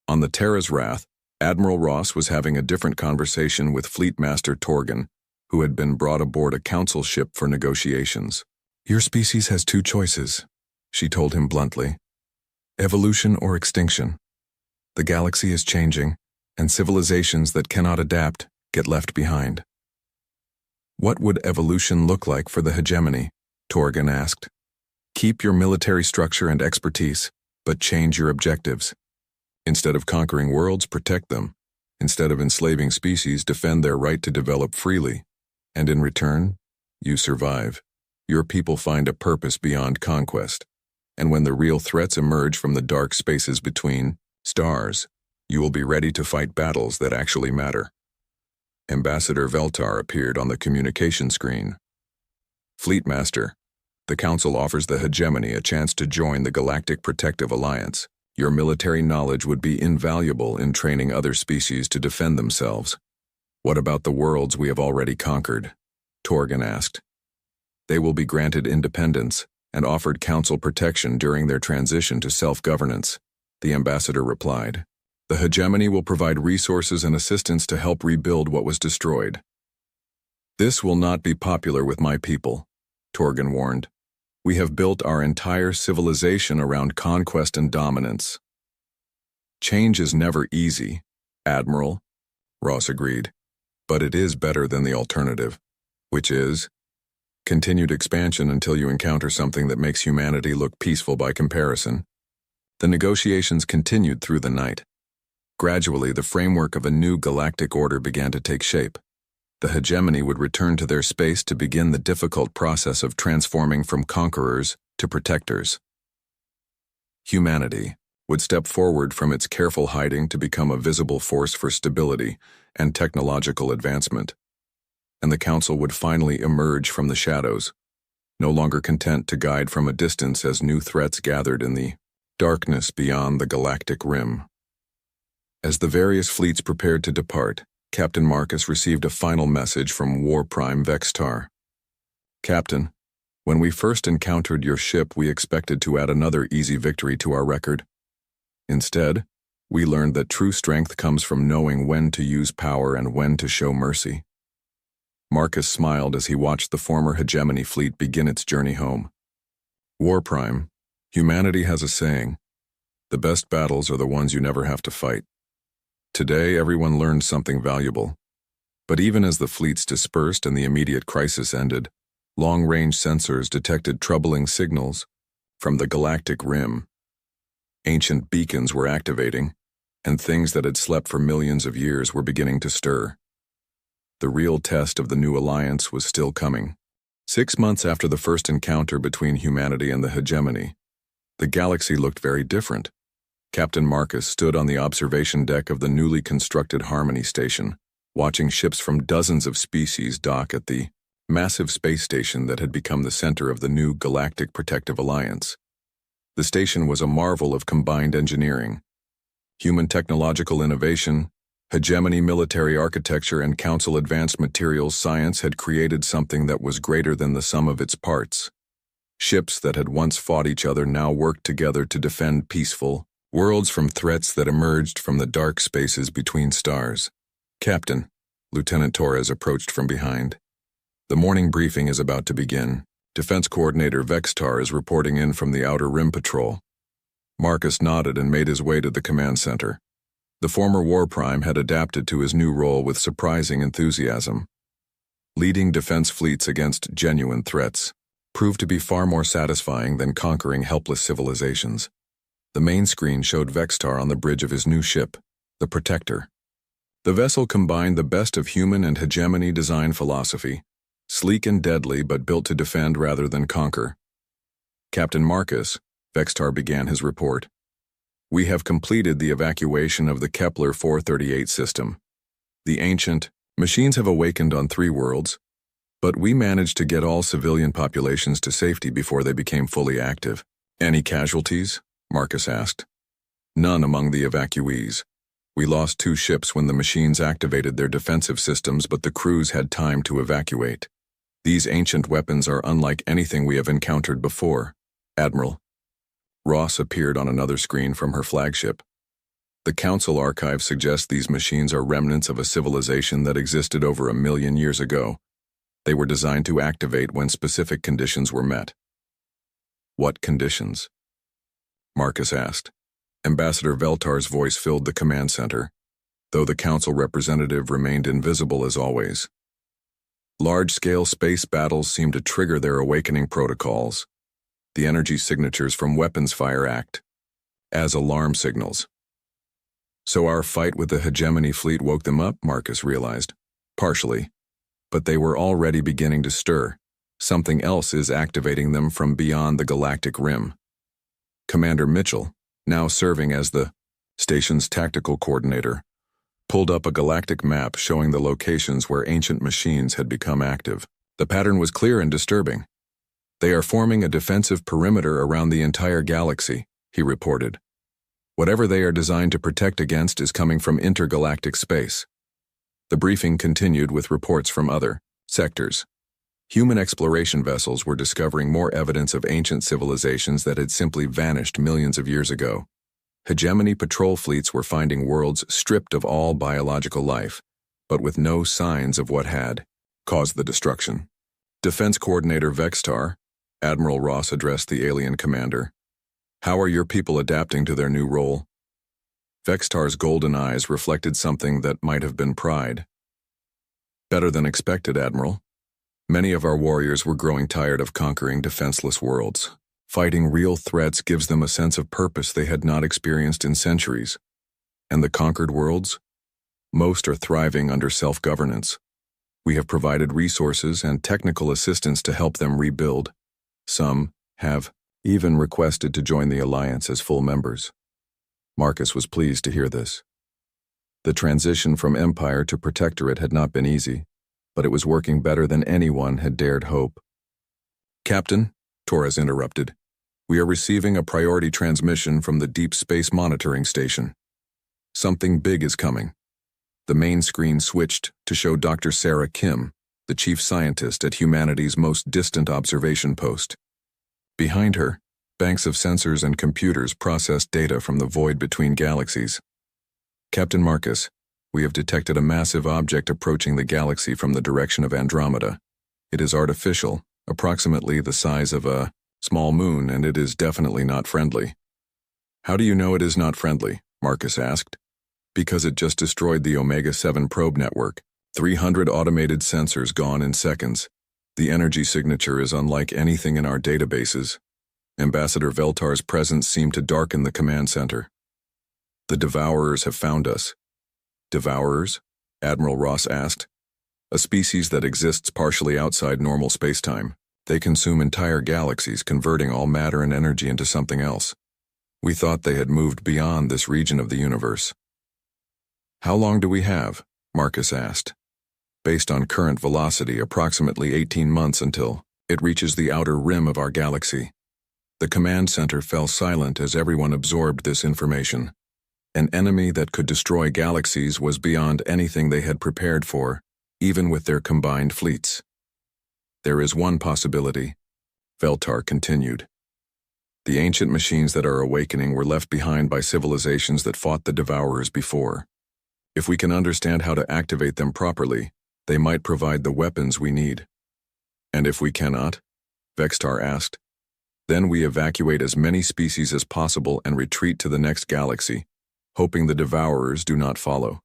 On the Terra's Wrath, Admiral Ross was having a different conversation with Fleet Master Torgan, who had been brought aboard a Council ship for negotiations. Your species has two choices, she told him bluntly. Evolution or extinction. The galaxy is changing, and civilizations that cannot adapt get left behind. What would evolution look like for the hegemony? Torgan asked. Keep your military structure and expertise, but change your objectives. Instead of conquering worlds, protect them. Instead of enslaving species, defend their right to develop freely. And in return, you survive. Your people find a purpose beyond conquest. And when the real threats emerge from the dark spaces between stars, you will be ready to fight battles that actually matter. Ambassador Veltar appeared on the communication screen. Fleet Master, the Council offers the hegemony a chance to join the Galactic Protective Alliance. Your military knowledge would be invaluable in training other species to defend themselves. What about the worlds we have already conquered? Torgan asked. They will be granted independence, and offered Council protection during their transition to self-governance, the ambassador replied. The hegemony will provide resources and assistance to help rebuild what was destroyed. This will not be popular with my people, Torgan warned. We have built our entire civilization around conquest and dominance. Change is never easy, Admiral, Ross agreed, but it is better than the alternative, which is continued expansion until you encounter something that makes humanity look peaceful by comparison. The negotiations continued through the night. Gradually, the framework of a new galactic order began to take shape. The hegemony would return to their space to begin the difficult process of transforming from conquerors to protectors. Humanity would step forward from its careful hiding to become a visible force for stability and technological advancement. And the Council would finally emerge from the shadows, no longer content to guide from a distance as new threats gathered in the darkness beyond the galactic rim. As the various fleets prepared to depart, Captain Marcus received a final message from War Prime Vextar. Captain, when we first encountered your ship, we expected to add another easy victory to our record. Instead, we learned that true strength comes from knowing when to use power and when to show mercy. Marcus smiled as he watched the former hegemony fleet begin its journey home. War Prime, humanity has a saying, the best battles are the ones you never have to fight. Today, everyone learned something valuable. But even as the fleets dispersed and the immediate crisis ended, long-range sensors detected troubling signals from the galactic rim. Ancient beacons were activating, and things that had slept for millions of years were beginning to stir. The real test of the new alliance was still coming. 6 months after the first encounter between humanity and the hegemony, the galaxy looked very different. Captain Marcus stood on the observation deck of the newly constructed Harmony Station, watching ships from dozens of species dock at the massive space station that had become the center of the new Galactic Protective Alliance. The station was a marvel of combined engineering. Human technological innovation, hegemony military architecture, and Council advanced materials science had created something that was greater than the sum of its parts. Ships that had once fought each other now worked together to defend peaceful worlds from threats that emerged from the dark spaces between stars. Captain, Lieutenant Torres approached from behind. The morning briefing is about to begin. Defense Coordinator Vextar is reporting in from the Outer Rim Patrol. Marcus nodded and made his way to the command center. The former War Prime had adapted to his new role with surprising enthusiasm. Leading defense fleets against genuine threats proved to be far more satisfying than conquering helpless civilizations. The main screen showed Vextar on the bridge of his new ship, the Protector. The vessel combined the best of human and hegemony design philosophy, sleek and deadly but built to defend rather than conquer. Captain Marcus, Vextar began his report. We have completed the evacuation of the Kepler 438 system. The ancient machines have awakened on 3 worlds, but we managed to get all civilian populations to safety before they became fully active. Any casualties? Marcus asked. None among the evacuees. We lost 2 ships when the machines activated their defensive systems, but the crews had time to evacuate. These ancient weapons are unlike anything we have encountered before, Admiral. Ross appeared on another screen from her flagship. The Council archive suggests these machines are remnants of a civilization that existed over 1 million years ago. They were designed to activate when specific conditions were met. What conditions? Marcus asked. Ambassador Veltar's voice filled the command center, though the Council representative remained invisible as always. Large-scale space battles seemed to trigger their awakening protocols, the energy signatures from weapons fire act, as alarm signals. So our fight with the hegemony fleet woke them up, Marcus realized. Partially. But they were already beginning to stir. Something else is activating them from beyond the galactic rim. Commander Mitchell, now serving as the station's tactical coordinator, pulled up a galactic map showing the locations where ancient machines had become active. The pattern was clear and disturbing. They are forming a defensive perimeter around the entire galaxy, he reported. Whatever they are designed to protect against is coming from intergalactic space. The briefing continued with reports from other sectors. Human exploration vessels were discovering more evidence of ancient civilizations that had simply vanished millions of years ago. Hegemony patrol fleets were finding worlds stripped of all biological life, but with no signs of what had caused the destruction. Defense Coordinator Vextar, Admiral Ross addressed the alien commander. "How are your people adapting to their new role?" Vextar's golden eyes reflected something that might have been pride. "Better than expected, Admiral. Many of our warriors were growing tired of conquering defenseless worlds. Fighting real threats gives them a sense of purpose they had not experienced in centuries. And the conquered worlds? Most are thriving under self-governance. We have provided resources and technical assistance to help them rebuild. Some have even requested to join the Alliance as full members." Marcus was pleased to hear this. The transition from Empire to Protectorate had not been easy, but it was working better than anyone had dared hope. "Captain," Torres interrupted, "we are receiving a priority transmission from the Deep Space Monitoring Station. Something big is coming." The main screen switched to show Dr. Sarah Kim, the chief scientist at humanity's most distant observation post. Behind her, banks of sensors and computers processed data from the void between galaxies. "Captain Marcus, we have detected a massive object approaching the galaxy from the direction of Andromeda. It is artificial, approximately the size of a small moon, and it is definitely not friendly." "How do you know it is not friendly?" Marcus asked. "Because it just destroyed the Omega-7 probe network. 300 automated sensors gone in seconds. The energy signature is unlike anything in our databases. Ambassador Veltar's presence seemed to darken the command center." "The Devourers have found us." "Devourers?" Admiral Ross asked. "A species that exists partially outside normal spacetime. They consume entire galaxies, converting all matter and energy into something else. We thought they had moved beyond this region of the universe." "How long do we have?" Marcus asked. "Based on current velocity, approximately 18 months until it reaches the outer rim of our galaxy." The command center fell silent as everyone absorbed this information. An enemy that could destroy galaxies was beyond anything they had prepared for, even with their combined fleets. "There is one possibility," Veltar continued. "The ancient machines that are awakening were left behind by civilizations that fought the Devourers before. If we can understand how to activate them properly, they might provide the weapons we need." "And if we cannot?" Vextar asked. "Then we evacuate as many species as possible and retreat to the next galaxy, hoping the Devourers do not follow."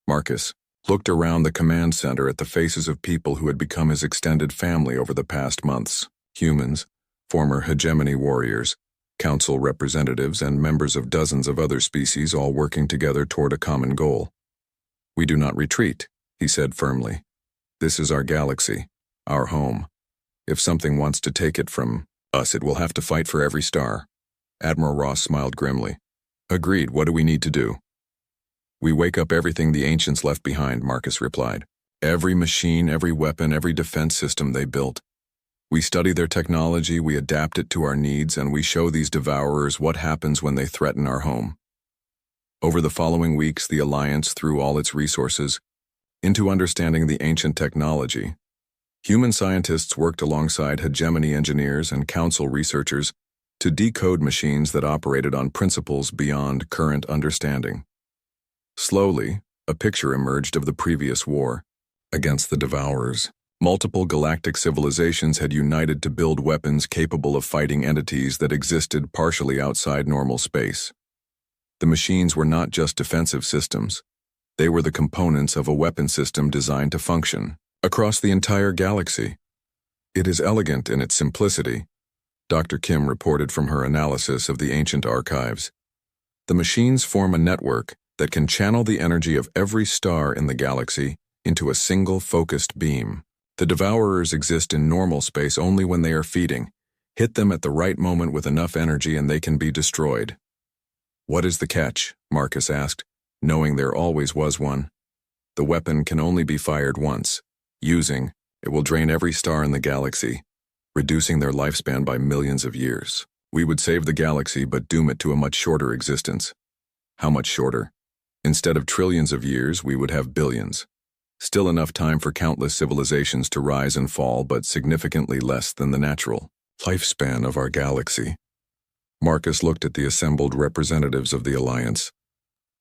Marcus looked around the command center at the faces of people who had become his extended family over the past months. Humans, former hegemony warriors, council representatives, and members of dozens of other species all working together toward a common goal. "We do not retreat," he said firmly. "This is our galaxy, our home. If something wants to take it from us, it will have to fight for every star." Admiral Ross smiled grimly. "Agreed. What do we need to do?" "We wake up everything the ancients left behind," Marcus replied. "Every machine, every weapon, every defense system they built. We study their technology, we adapt it to our needs, and we show these Devourers what happens when they threaten our home." Over the following weeks, the Alliance threw all its resources into understanding the ancient technology. Human scientists worked alongside hegemony engineers and council researchers to decode machines that operated on principles beyond current understanding. Slowly, a picture emerged of the previous war against the Devourers. Multiple galactic civilizations had united to build weapons capable of fighting entities that existed partially outside normal space. The machines were not just defensive systems. They were the components of a weapon system designed to function across the entire galaxy. "It is elegant in its simplicity," Dr. Kim reported from her analysis of the ancient archives. "The machines form a network that can channel the energy of every star in the galaxy into a single focused beam. The Devourers exist in normal space only when they are feeding. Hit them at the right moment with enough energy and they can be destroyed." "What is the catch?" Marcus asked, knowing there always was one. "The weapon can only be fired once. Using, it will drain every star in the galaxy, reducing their lifespan by millions of years. We would save the galaxy but doom it to a much shorter existence." "How much shorter?" "Instead of trillions of years, we would have billions." Still enough time for countless civilizations to rise and fall, but significantly less than the natural lifespan of our galaxy. Marcus looked at the assembled representatives of the Alliance.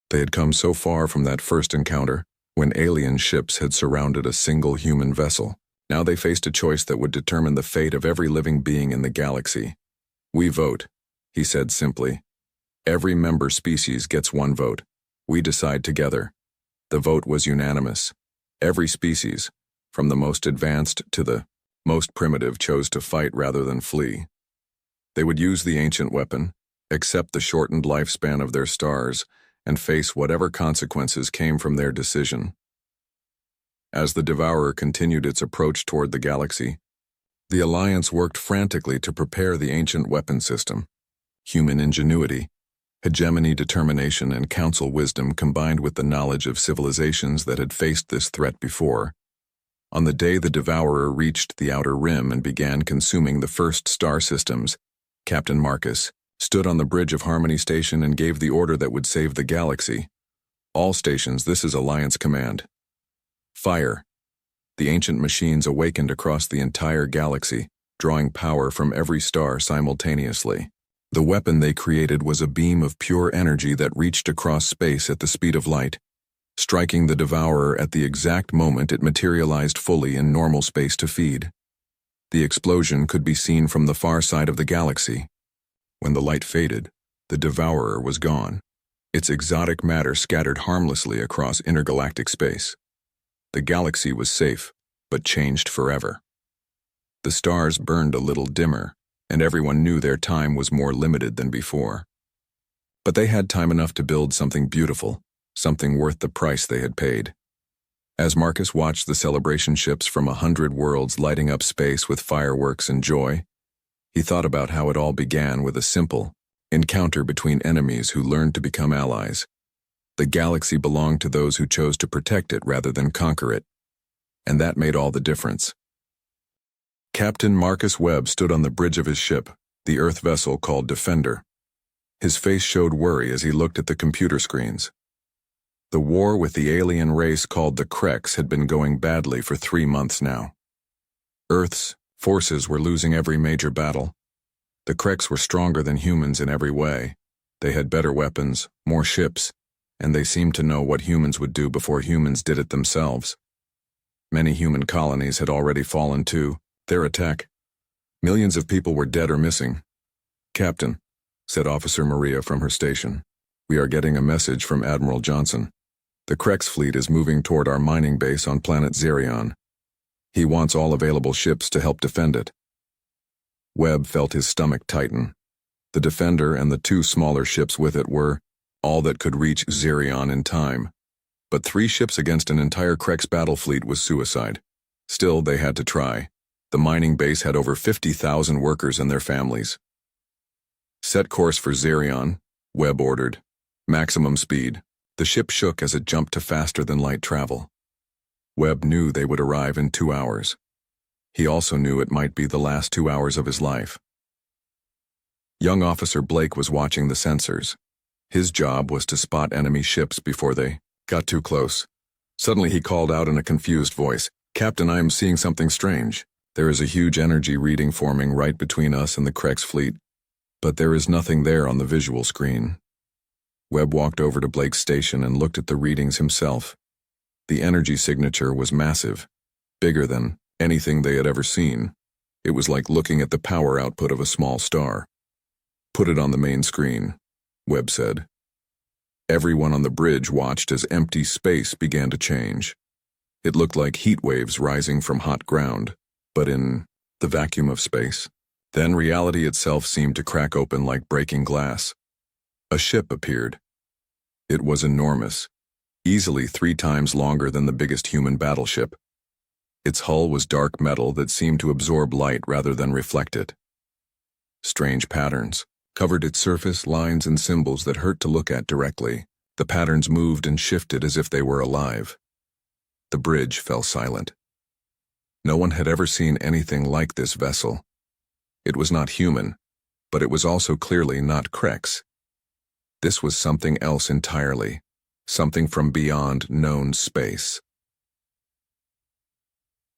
They had come so far from that first encounter, when alien ships had surrounded a single human vessel. Now they faced a choice that would determine the fate of every living being in the galaxy. "We vote," he said simply. "Every member species gets one vote. We decide together." The vote was unanimous. Every species, from the most advanced to the most primitive, chose to fight rather than flee. They would use the ancient weapon, accept the shortened lifespan of their stars, and face whatever consequences came from their decision. As the Devourer continued its approach toward the galaxy, the Alliance worked frantically to prepare the ancient weapon system. Human ingenuity, hegemony, determination, and council wisdom combined with the knowledge of civilizations that had faced this threat before. On the day the Devourer reached the outer rim and began consuming the first star systems, Captain Marcus stood on the bridge of Harmony Station and gave the order that would save the galaxy. "All stations, this is Alliance Command. Fire." The ancient machines awakened across the entire galaxy, drawing power from every star simultaneously. The weapon they created was a beam of pure energy that reached across space at the speed of light, striking the Devourer at the exact moment it materialized fully in normal space to feed. The explosion could be seen from the far side of the galaxy. When the light faded, the Devourer was gone. Its exotic matter scattered harmlessly across intergalactic space. The galaxy was safe, but changed forever. The stars burned a little dimmer, and everyone knew their time was more limited than before. But they had time enough to build something beautiful, something worth the price they had paid. As Marcus watched the celebration ships from 100 worlds lighting up space with fireworks and joy, he thought about how it all began with a simple encounter between enemies who learned to become allies. The galaxy belonged to those who chose to protect it rather than conquer it, and that made all the difference. Captain Marcus Webb stood on the bridge of his ship, the Earth vessel called Defender. His face showed worry as he looked at the computer screens. The war with the alien race called the Krex had been going badly for 3 months now. Earth's forces were losing every major battle. The Krex were stronger than humans in every way. They had better weapons, more ships, and they seemed to know what humans would do before humans did it themselves. Many human colonies had already fallen to their attack. Millions of people were dead or missing. "Captain," said Officer Maria from her station, "we are getting a message from Admiral Johnson. The Krex fleet is moving toward our mining base on planet Xerion. He wants all available ships to help defend it." Webb felt his stomach tighten. The Defender and the 2 smaller ships with it were all that could reach Xerion in time. But 3 ships against an entire Krex battle fleet was suicide. Still, they had to try. The mining base had over 50,000 workers and their families. "Set course for Xerion," Webb ordered. "Maximum speed." The ship shook as it jumped to faster-than-light travel. Webb knew they would arrive in 2 hours. He also knew it might be the last 2 hours of his life. Young Officer Blake was watching the sensors. His job was to spot enemy ships before they got too close. Suddenly he called out in a confused voice, "Captain, I am seeing something strange. There is a huge energy reading forming right between us and the Krex fleet, but there is nothing there on the visual screen." Webb walked over to Blake's station and looked at the readings himself. The energy signature was massive, bigger than anything they had ever seen. It was like looking at the power output of a small star. "Put it on the main screen," Webb said. Everyone on the bridge watched as empty space began to change. It looked like heat waves rising from hot ground, but in the vacuum of space. Then reality itself seemed to crack open like breaking glass. A ship appeared. It was enormous, easily 3 times longer than the biggest human battleship. Its hull was dark metal that seemed to absorb light rather than reflect it. Strange patterns covered its surface, lines and symbols that hurt to look at directly. The patterns moved and shifted as if they were alive. The bridge fell silent. No one had ever seen anything like this vessel. It was not human, but it was also clearly not Krex. This was something else entirely, something from beyond known space.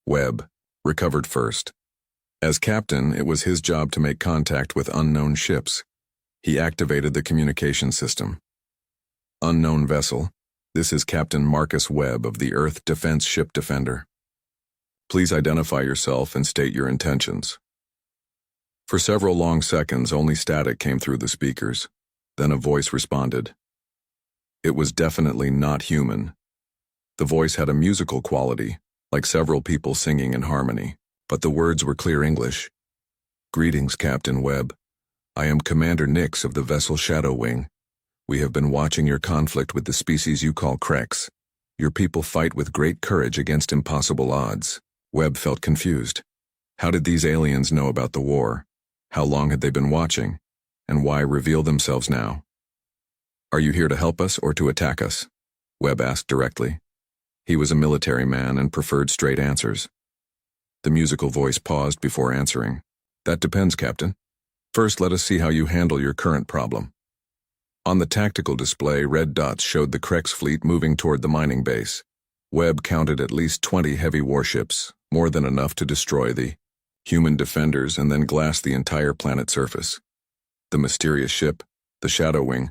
Webb, recovered first. As captain, it was his job to make contact with unknown ships. He activated the communication system. Unknown vessel, this is Captain Marcus Webb of the Earth Defense Ship Defender. Please identify yourself and state your intentions. For several long seconds, only static came through the speakers. Then a voice responded. It was definitely not human. The voice had a musical quality, like several people singing in harmony, but the words were clear English. Greetings, Captain Webb. I am Commander Nix of the vessel Shadow Wing. We have been watching your conflict with the species you call Krex. Your people fight with great courage against impossible odds. Webb felt confused. How did these aliens know about the war? How long had they been watching? And why reveal themselves now? Are you here to help us or to attack us? Webb asked directly. He was a military man and preferred straight answers. The musical voice paused before answering. That depends, Captain. First, let us see how you handle your current problem. On the tactical display, red dots showed the Krex fleet moving toward the mining base. Webb counted at least 20 heavy warships, more than enough to destroy the human defenders and then glass the entire planet's surface. The mysterious ship, the Shadow Wing,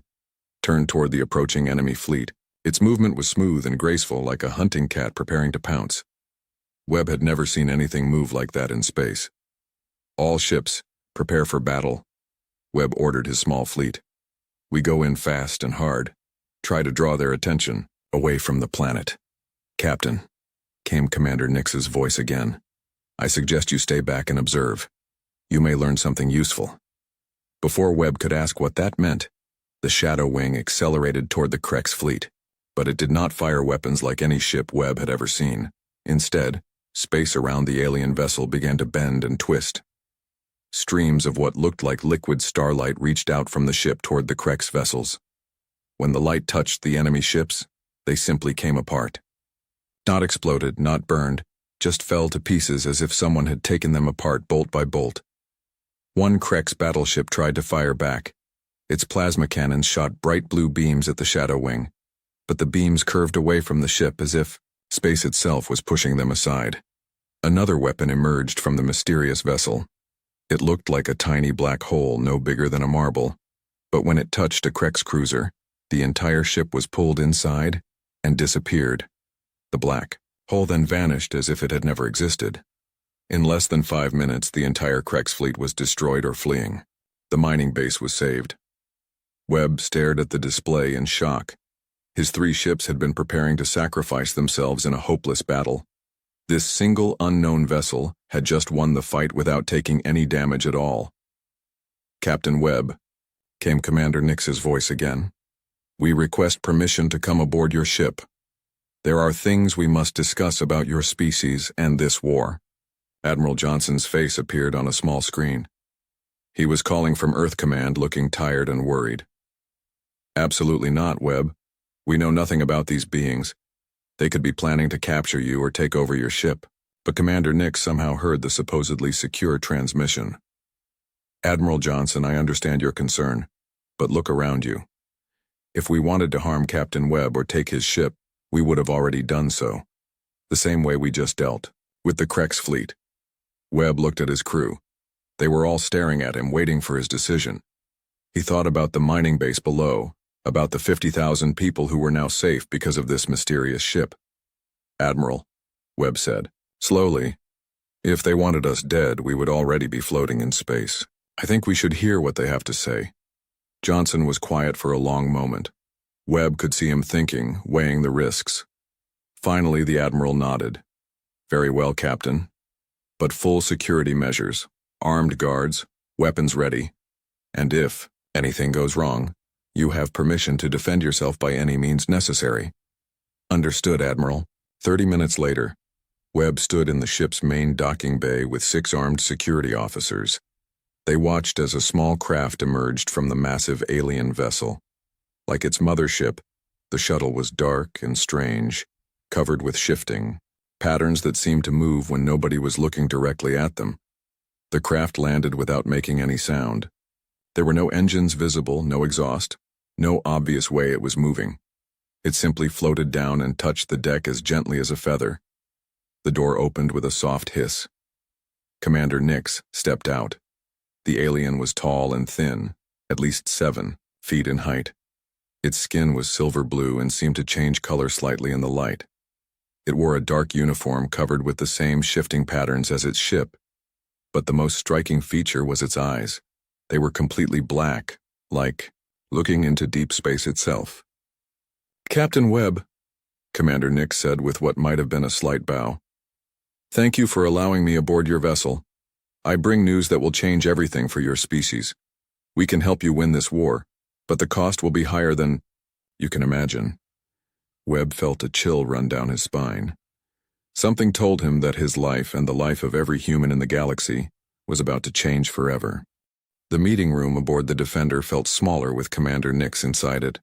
turned toward the approaching enemy fleet. Its movement was smooth and graceful, like a hunting cat preparing to pounce. Webb had never seen anything move like that in space. All ships, prepare for battle. Webb ordered his small fleet. We go in fast and hard. Try to draw their attention away from the planet. Captain, came Commander Nix's voice again. I suggest you stay back and observe. You may learn something useful. Before Webb could ask what that meant, the Shadow Wing accelerated toward the Krex fleet, but it did not fire weapons like any ship Webb had ever seen. Instead, space around the alien vessel began to bend and twist. Streams of what looked like liquid starlight reached out from the ship toward the Krex vessels. When the light touched the enemy ships, they simply came apart. Not exploded, not burned, just fell to pieces as if someone had taken them apart bolt by bolt. One Krex battleship tried to fire back. Its plasma cannons shot bright blue beams at the Shadow Wing, but the beams curved away from the ship as if space itself was pushing them aside. Another weapon emerged from the mysterious vessel. It looked like a tiny black hole no bigger than a marble, but when it touched a Krex cruiser, the entire ship was pulled inside and disappeared. The black hole then vanished as if it had never existed. In less than 5 minutes, the entire Krex fleet was destroyed or fleeing. The mining base was saved. Webb stared at the display in shock. His 3 ships had been preparing to sacrifice themselves in a hopeless battle. This single unknown vessel had just won the fight without taking any damage at all. Captain Webb, came Commander Nix's voice again. We request permission to come aboard your ship. There are things we must discuss about your species and this war. Admiral Johnson's face appeared on a small screen. He was calling from Earth Command, looking tired and worried. Absolutely not, Webb. We know nothing about these beings. They could be planning to capture you or take over your ship, but Commander Nix somehow heard the supposedly secure transmission. Admiral Johnson, I understand your concern, but look around you. If we wanted to harm Captain Webb or take his ship, we would have already done so, the same way we just dealt with the Krex fleet. Webb looked at his crew. They were all staring at him, waiting for his decision. He thought about the mining base below, about the 50,000 people who were now safe because of this mysterious ship. Admiral, Webb said, slowly, if they wanted us dead, we would already be floating in space. I think we should hear what they have to say. Johnson was quiet for a long moment. Webb could see him thinking, weighing the risks. Finally, the Admiral nodded. Very well, Captain. But full security measures, armed guards, weapons ready, and if anything goes wrong, you have permission to defend yourself by any means necessary. Understood, Admiral. 30 minutes later, Webb stood in the ship's main docking bay with 6 armed security officers. They watched as a small craft emerged from the massive alien vessel. Like its mothership, the shuttle was dark and strange, covered with shifting patterns that seemed to move when nobody was looking directly at them. The craft landed without making any sound. There were no engines visible, no exhaust, no obvious way it was moving. It simply floated down and touched the deck as gently as a feather. The door opened with a soft hiss. Commander Nix stepped out. The alien was tall and thin, at least 7 feet in height. Its skin was silver blue and seemed to change color slightly in the light. It wore a dark uniform covered with the same shifting patterns as its ship, but the most striking feature was its eyes. They were completely black, like looking into deep space itself. "Captain Webb," Commander Nix said with what might have been a slight bow. "Thank you for allowing me aboard your vessel. I bring news that will change everything for your species. We can help you win this war, but the cost will be higher than you can imagine." Webb felt a chill run down his spine. Something told him that his life and the life of every human in the galaxy was about to change forever. The meeting room aboard the Defender felt smaller with Commander Nix inside it.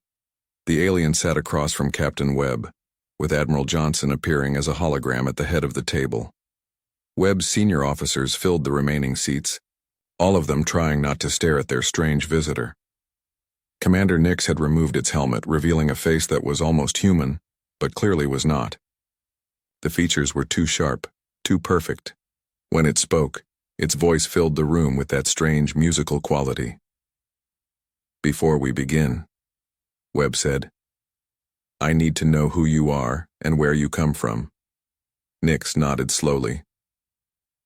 The alien sat across from Captain Webb, with Admiral Johnson appearing as a hologram at the head of the table. Webb's senior officers filled the remaining seats, all of them trying not to stare at their strange visitor. Commander Nix had removed its helmet, revealing a face that was almost human, but clearly was not. The features were too sharp, too perfect. When it spoke, its voice filled the room with that strange musical quality. "Before we begin," Webb said, "I need to know who you are and where you come from." Nix nodded slowly.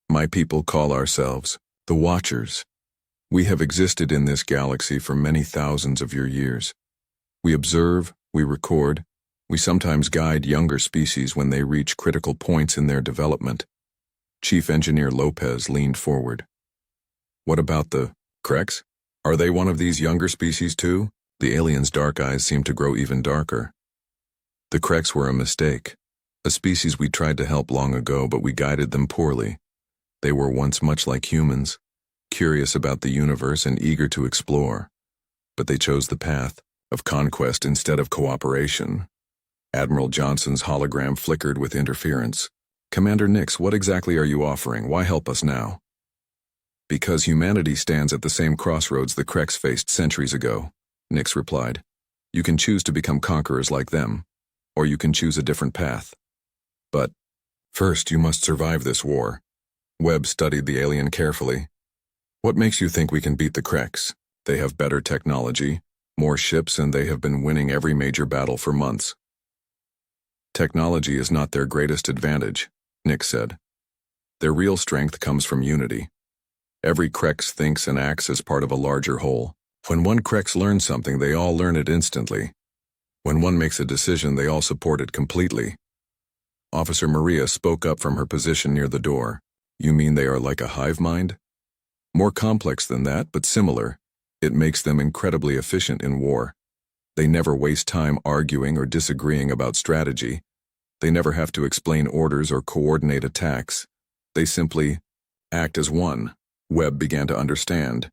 "My people call ourselves the Watchers. We have existed in this galaxy for many thousands of your years. We observe, we record, we sometimes guide younger species when they reach critical points in their development." Chief Engineer Lopez leaned forward. "What about the Kreks? Are they one of these younger species too?" The alien's dark eyes seemed to grow even darker. "The Kreks were a mistake, a species we tried to help long ago, but we guided them poorly. They were once much like humans, curious about the universe and eager to explore, but they chose the path of conquest instead of cooperation." Admiral Johnson's hologram flickered with interference. "Commander Nix, what exactly are you offering? Why help us now?" "Because humanity stands at the same crossroads the Kreks faced centuries ago," Nix replied. "You can choose to become conquerors like them, or you can choose a different path. But first you must survive this war." Webb studied the alien carefully. "What makes you think we can beat the Kreks? They have better technology, more ships, and they have been winning every major battle for months." "Technology is not their greatest advantage," Nix said. "Their real strength comes from unity. Every Krex thinks and acts as part of a larger whole. When one Krex learns something, they all learn it instantly. When one makes a decision, they all support it completely." Officer Maria spoke up from her position near the door. "You mean they are like a hive mind?" "More complex than that, but similar. It makes them incredibly efficient in war. They never waste time arguing or disagreeing about strategy. They never have to explain orders or coordinate attacks. They simply act as one." Webb began to understand.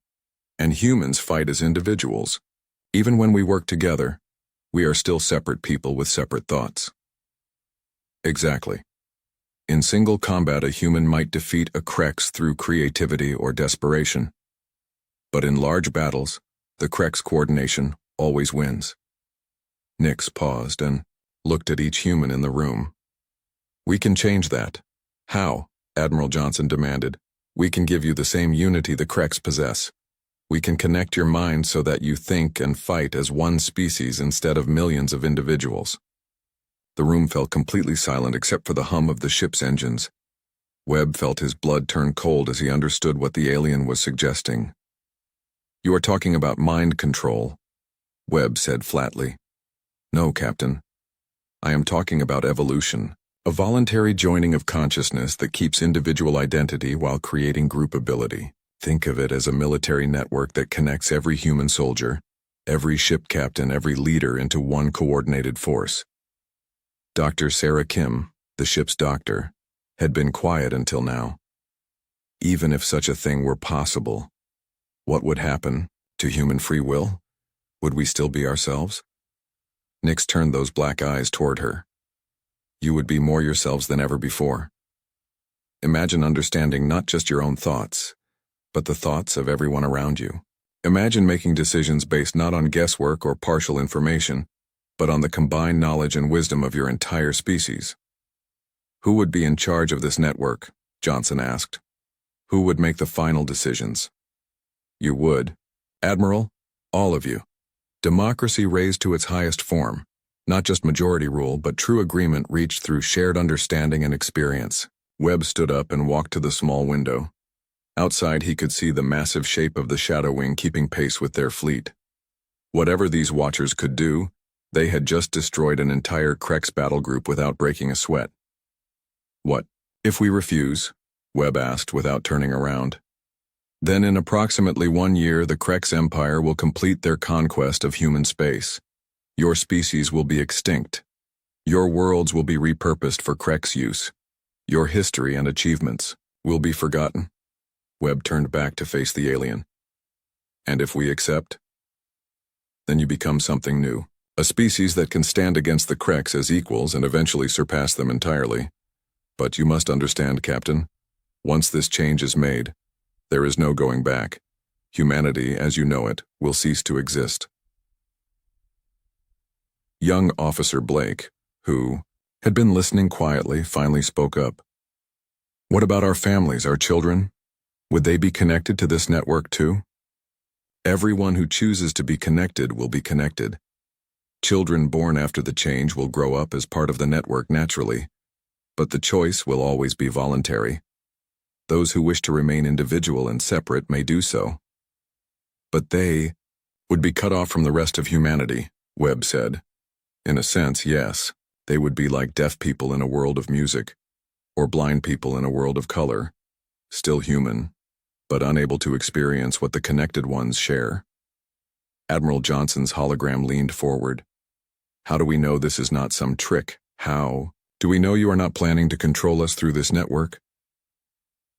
"And humans fight as individuals. Even when we work together, we are still separate people with separate thoughts." "Exactly. In single combat, a human might defeat a Krex through creativity or desperation. But in large battles, the Krex coordination always wins." Nix paused and looked at each human in the room. "We can change that." "How?" Admiral Johnson demanded. "We can give you the same unity the Kreks possess. We can connect your mind so that you think and fight as one species instead of millions of individuals." The room fell completely silent except for the hum of the ship's engines. Webb felt his blood turn cold as he understood what the alien was suggesting. "You are talking about mind control," Webb said flatly. "No, Captain. I am talking about evolution, a voluntary joining of consciousness that keeps individual identity while creating group ability. Think of it as a military network that connects every human soldier, every ship captain, every leader into one coordinated force." Dr. Sarah Kim, the ship's doctor, had been quiet until now. Even if such a thing were possible, what would happen to human free will? Would we still be ourselves? Nix turned those black eyes toward her. "You would be more yourselves than ever before. Imagine understanding not just your own thoughts, but the thoughts of everyone around you. Imagine making decisions based not on guesswork or partial information, but on the combined knowledge and wisdom of your entire species." Who would be in charge of this network? Johnson asked. Who would make the final decisions? You would. Admiral, all of you. Democracy raised to its highest form. Not just majority rule, but true agreement reached through shared understanding and experience. Webb stood up and walked to the small window. Outside, he could see the massive shape of the Shadow Wing keeping pace with their fleet. Whatever these watchers could do, they had just destroyed an entire Krex battle group without breaking a sweat. What, if we refuse? Webb asked without turning around. Then in approximately 1 year, the Krex Empire will complete their conquest of human space. Your species will be extinct. Your worlds will be repurposed for Krex use. Your history and achievements will be forgotten. Webb turned back to face the alien. And if we accept? Then you become something new. A species that can stand against the Krex as equals and eventually surpass them entirely. But you must understand, Captain, once this change is made, there is no going back. Humanity, as you know it, will cease to exist. Young Officer Blake, who had been listening quietly, finally spoke up. What about our families, our children? Would they be connected to this network too? Everyone who chooses to be connected will be connected. Children born after the change will grow up as part of the network naturally, but the choice will always be voluntary. Those who wish to remain individual and separate may do so. But they would be cut off from the rest of humanity, Webb said. In a sense, yes, they would be like deaf people in a world of music, or blind people in a world of color, still human, but unable to experience what the connected ones share. Admiral Johnson's hologram leaned forward. How do we know this is not some trick? How do we know you are not planning to control us through this network?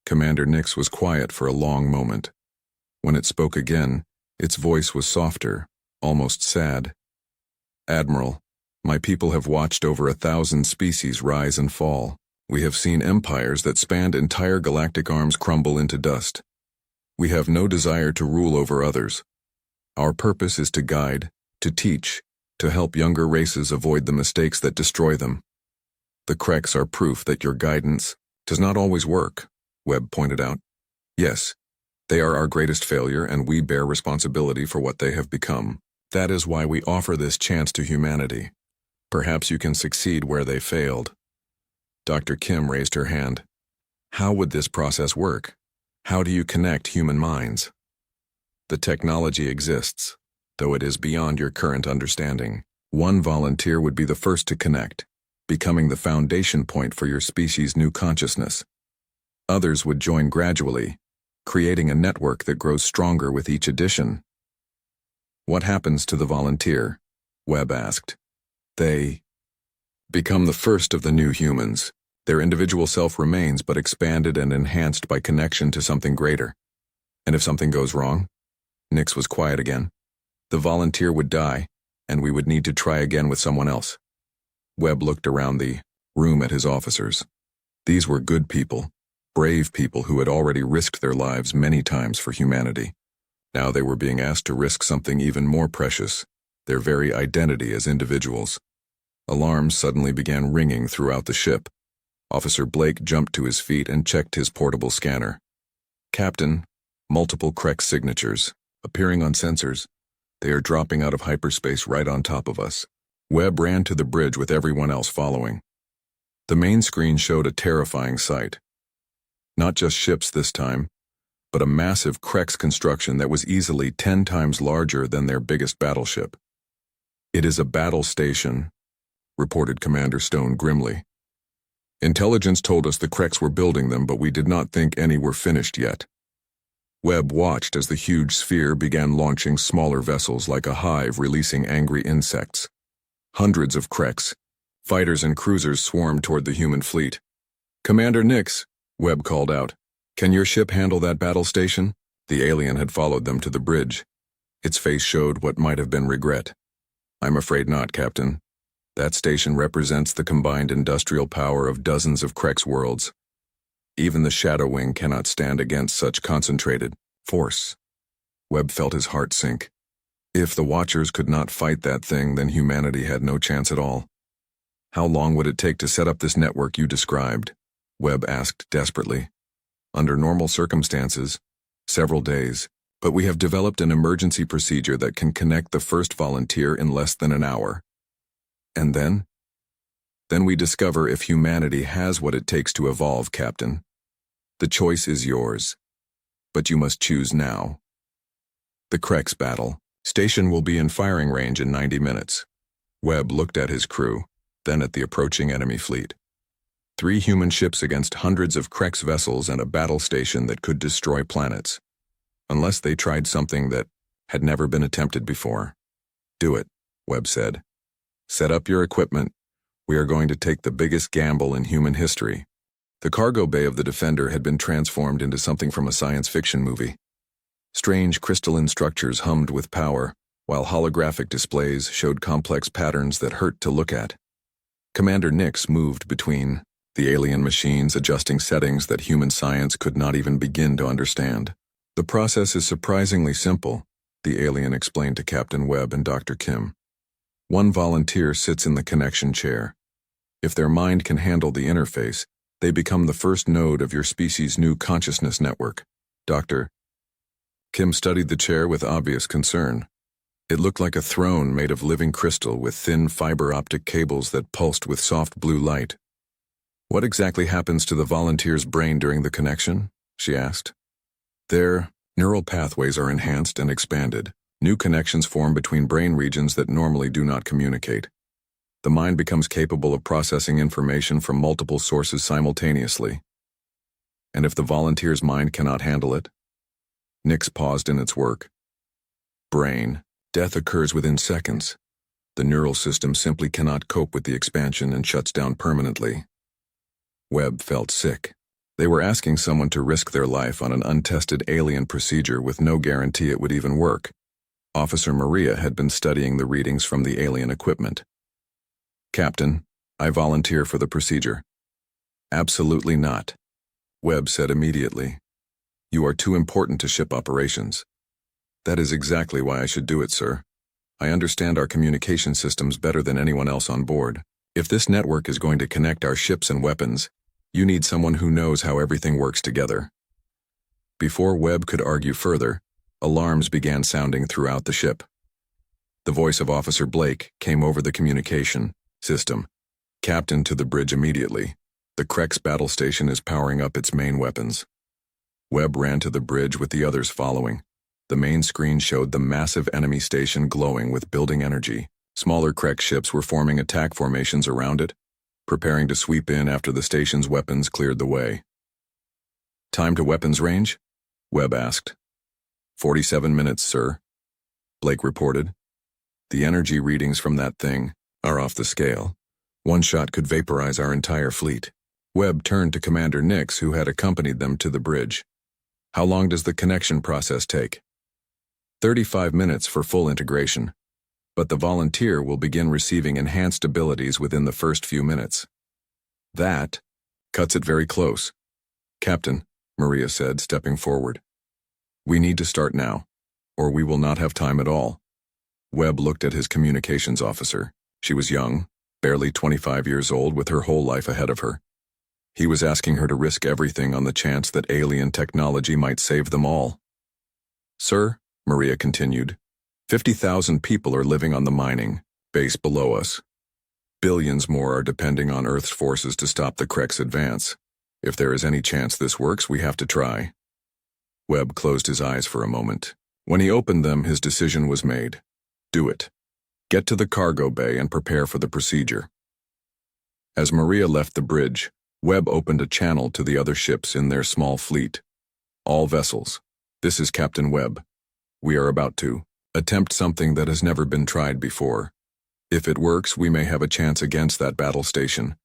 Commander Nix was quiet for a long moment. When it spoke again, its voice was softer, almost sad. Admiral, my people have watched over 1,000 species rise and fall. We have seen empires that spanned entire galactic arms crumble into dust. We have no desire to rule over others. Our purpose is to guide, to teach, to help younger races avoid the mistakes that destroy them. The Krex are proof that your guidance does not always work, Webb pointed out. Yes, they are our greatest failure, and we bear responsibility for what they have become. That is why we offer this chance to humanity. Perhaps you can succeed where they failed. Dr. Kim raised her hand. How would this process work? How do you connect human minds? The technology exists, though it is beyond your current understanding. One volunteer would be the first to connect, becoming the foundation point for your species' new consciousness. Others would join gradually, creating a network that grows stronger with each addition. What happens to the volunteer? Webb asked. They become the first of the new humans. Their individual self remains, but expanded and enhanced by connection to something greater. And if something goes wrong? Nix was quiet again. The volunteer would die, and we would need to try again with someone else. Webb looked around the room at his officers. These were good people, brave people who had already risked their lives many times for humanity. Now they were being asked to risk something even more precious, their very identity as individuals. Alarms suddenly began ringing throughout the ship. Officer Blake jumped to his feet and checked his portable scanner. Captain, multiple Krex signatures, appearing on sensors. They are dropping out of hyperspace right on top of us. Webb ran to the bridge with everyone else following. The main screen showed a terrifying sight. Not just ships this time, but a massive Krex construction that was easily 10 times larger than their biggest battleship. It is a battle station, reported Commander Stone grimly. Intelligence told us the Krex were building them, but we did not think any were finished yet. Webb watched as the huge sphere began launching smaller vessels like a hive releasing angry insects. Hundreds of Krex, fighters and cruisers swarmed toward the human fleet. Commander Nix, Webb called out, can your ship handle that battle station? The alien had followed them to the bridge. Its face showed what might have been regret. I'm afraid not, Captain. That station represents the combined industrial power of dozens of Krex worlds. Even the Shadow Wing cannot stand against such concentrated force. Webb felt his heart sink. If the Watchers could not fight that thing, then humanity had no chance at all. How long would it take to set up this network you described? Webb asked desperately. Under normal circumstances, several days, but we have developed an emergency procedure that can connect the first volunteer in less than an hour. And then? Then we discover if humanity has what it takes to evolve, Captain. The choice is yours, but you must choose now. The Krex battle. Station will be in firing range in 90 minutes. Webb looked at his crew, then at the approaching enemy fleet. 3 human ships against hundreds of Krex vessels and a battle station that could destroy planets. Unless they tried something that had never been attempted before. Do it, Webb said. Set up your equipment. We are going to take the biggest gamble in human history. The cargo bay of the Defender had been transformed into something from a science fiction movie. Strange crystalline structures hummed with power, while holographic displays showed complex patterns that hurt to look at. Commander Nix moved between the alien machines, adjusting settings that human science could not even begin to understand. The process is surprisingly simple, the alien explained to Captain Webb and Dr. Kim. 1 volunteer sits in the connection chair. If their mind can handle the interface, they become the first node of your species' new consciousness network. Dr. Kim studied the chair with obvious concern. It looked like a throne made of living crystal with thin fiber optic cables that pulsed with soft blue light. What exactly happens to the volunteer's brain during the connection? She asked. Their neural pathways are enhanced and expanded. New connections form between brain regions that normally do not communicate. The mind becomes capable of processing information from multiple sources simultaneously. And if the volunteer's mind cannot handle it? Nix paused in its work. Brain. Death occurs within seconds. The neural system simply cannot cope with the expansion and shuts down permanently. Webb felt sick. They were asking someone to risk their life on an untested alien procedure with no guarantee it would even work. Officer Maria had been studying the readings from the alien equipment. Captain, I volunteer for the procedure. Absolutely not, Webb said immediately. You are too important to ship operations. That is exactly why I should do it, sir. I understand our communication systems better than anyone else on board. If this network is going to connect our ships and weapons, you need someone who knows how everything works together. Before Webb could argue further, alarms began sounding throughout the ship. The voice of Officer Blake came over the communication system. Captain, to the bridge immediately. The Krex battle station is powering up its main weapons. Webb ran to the bridge with the others following. The main screen showed the massive enemy station glowing with building energy. Smaller Krex ships were forming attack formations around it, preparing to sweep in after the station's weapons cleared the way. Time to weapons range? Webb asked. 47 minutes, sir, Blake reported. The energy readings from that thing are off the scale. One shot could vaporize our entire fleet. Webb turned to Commander Nix, who had accompanied them to the bridge. How long does the connection process take? 35 minutes for full integration. But the volunteer will begin receiving enhanced abilities within the first few minutes. That cuts it very close. Captain, Maria said, stepping forward. We need to start now, or we will not have time at all. Webb looked at his communications officer. She was young, barely 25 years old, with her whole life ahead of her. He was asking her to risk everything on the chance that alien technology might save them all. Sir, Maria continued, 50,000 people are living on the mining base below us. Billions more are depending on Earth's forces to stop the Krex advance. If there is any chance this works, we have to try. Webb closed his eyes for a moment. When he opened them, his decision was made. Do it. Get to the cargo bay and prepare for the procedure. As Maria left the bridge, Webb opened a channel to the other ships in their small fleet. All vessels. This is Captain Webb. We are about to attempt something that has never been tried before. If it works, we may have a chance against that battle station.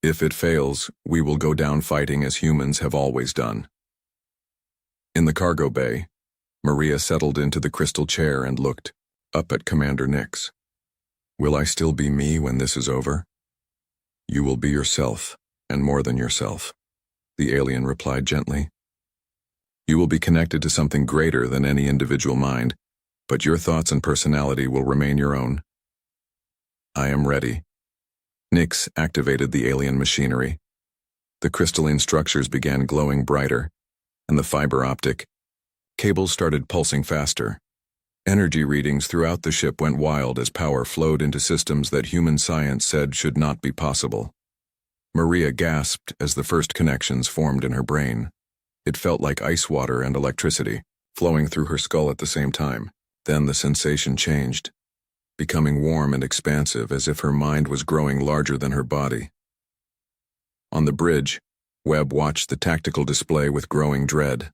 If it fails, we will go down fighting as humans have always done. In the cargo bay, Maria settled into the crystal chair and looked up at Commander Nix. Will I still be me when this is over? You will be yourself, and more than yourself, the alien replied gently. You will be connected to something greater than any individual mind, but your thoughts and personality will remain your own. I am ready. Nix activated the alien machinery. The crystalline structures began glowing brighter, and the fiber optic cables started pulsing faster. Energy readings throughout the ship went wild as power flowed into systems that human science said should not be possible. Maria gasped as the first connections formed in her brain. It felt like ice water and electricity, flowing through her skull at the same time. Then the sensation changed, becoming warm and expansive as if her mind was growing larger than her body. On the bridge, Webb watched the tactical display with growing dread.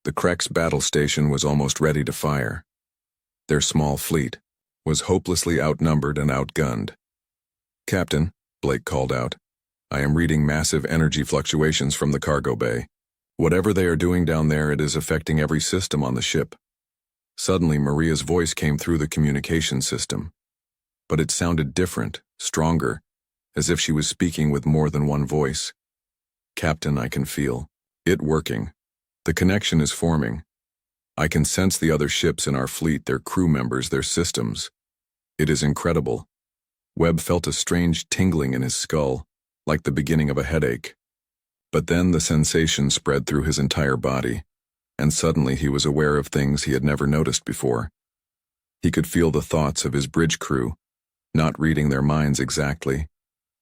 The Krex battle station was almost ready to fire. Their small fleet was hopelessly outnumbered and outgunned. "Captain," Blake called out, "I am reading massive energy fluctuations from the cargo bay. Whatever they are doing down there, it is affecting every system on the ship." Suddenly, Maria's voice came through the communication system. But it sounded different, stronger, as if she was speaking with more than one voice. "Captain, I can feel it working. The connection is forming. I can sense the other ships in our fleet, their crew members, their systems. It is incredible." Webb felt a strange tingling in his skull, like the beginning of a headache. But then the sensation spread through his entire body, and suddenly he was aware of things he had never noticed before. He could feel the thoughts of his bridge crew, not reading their minds exactly,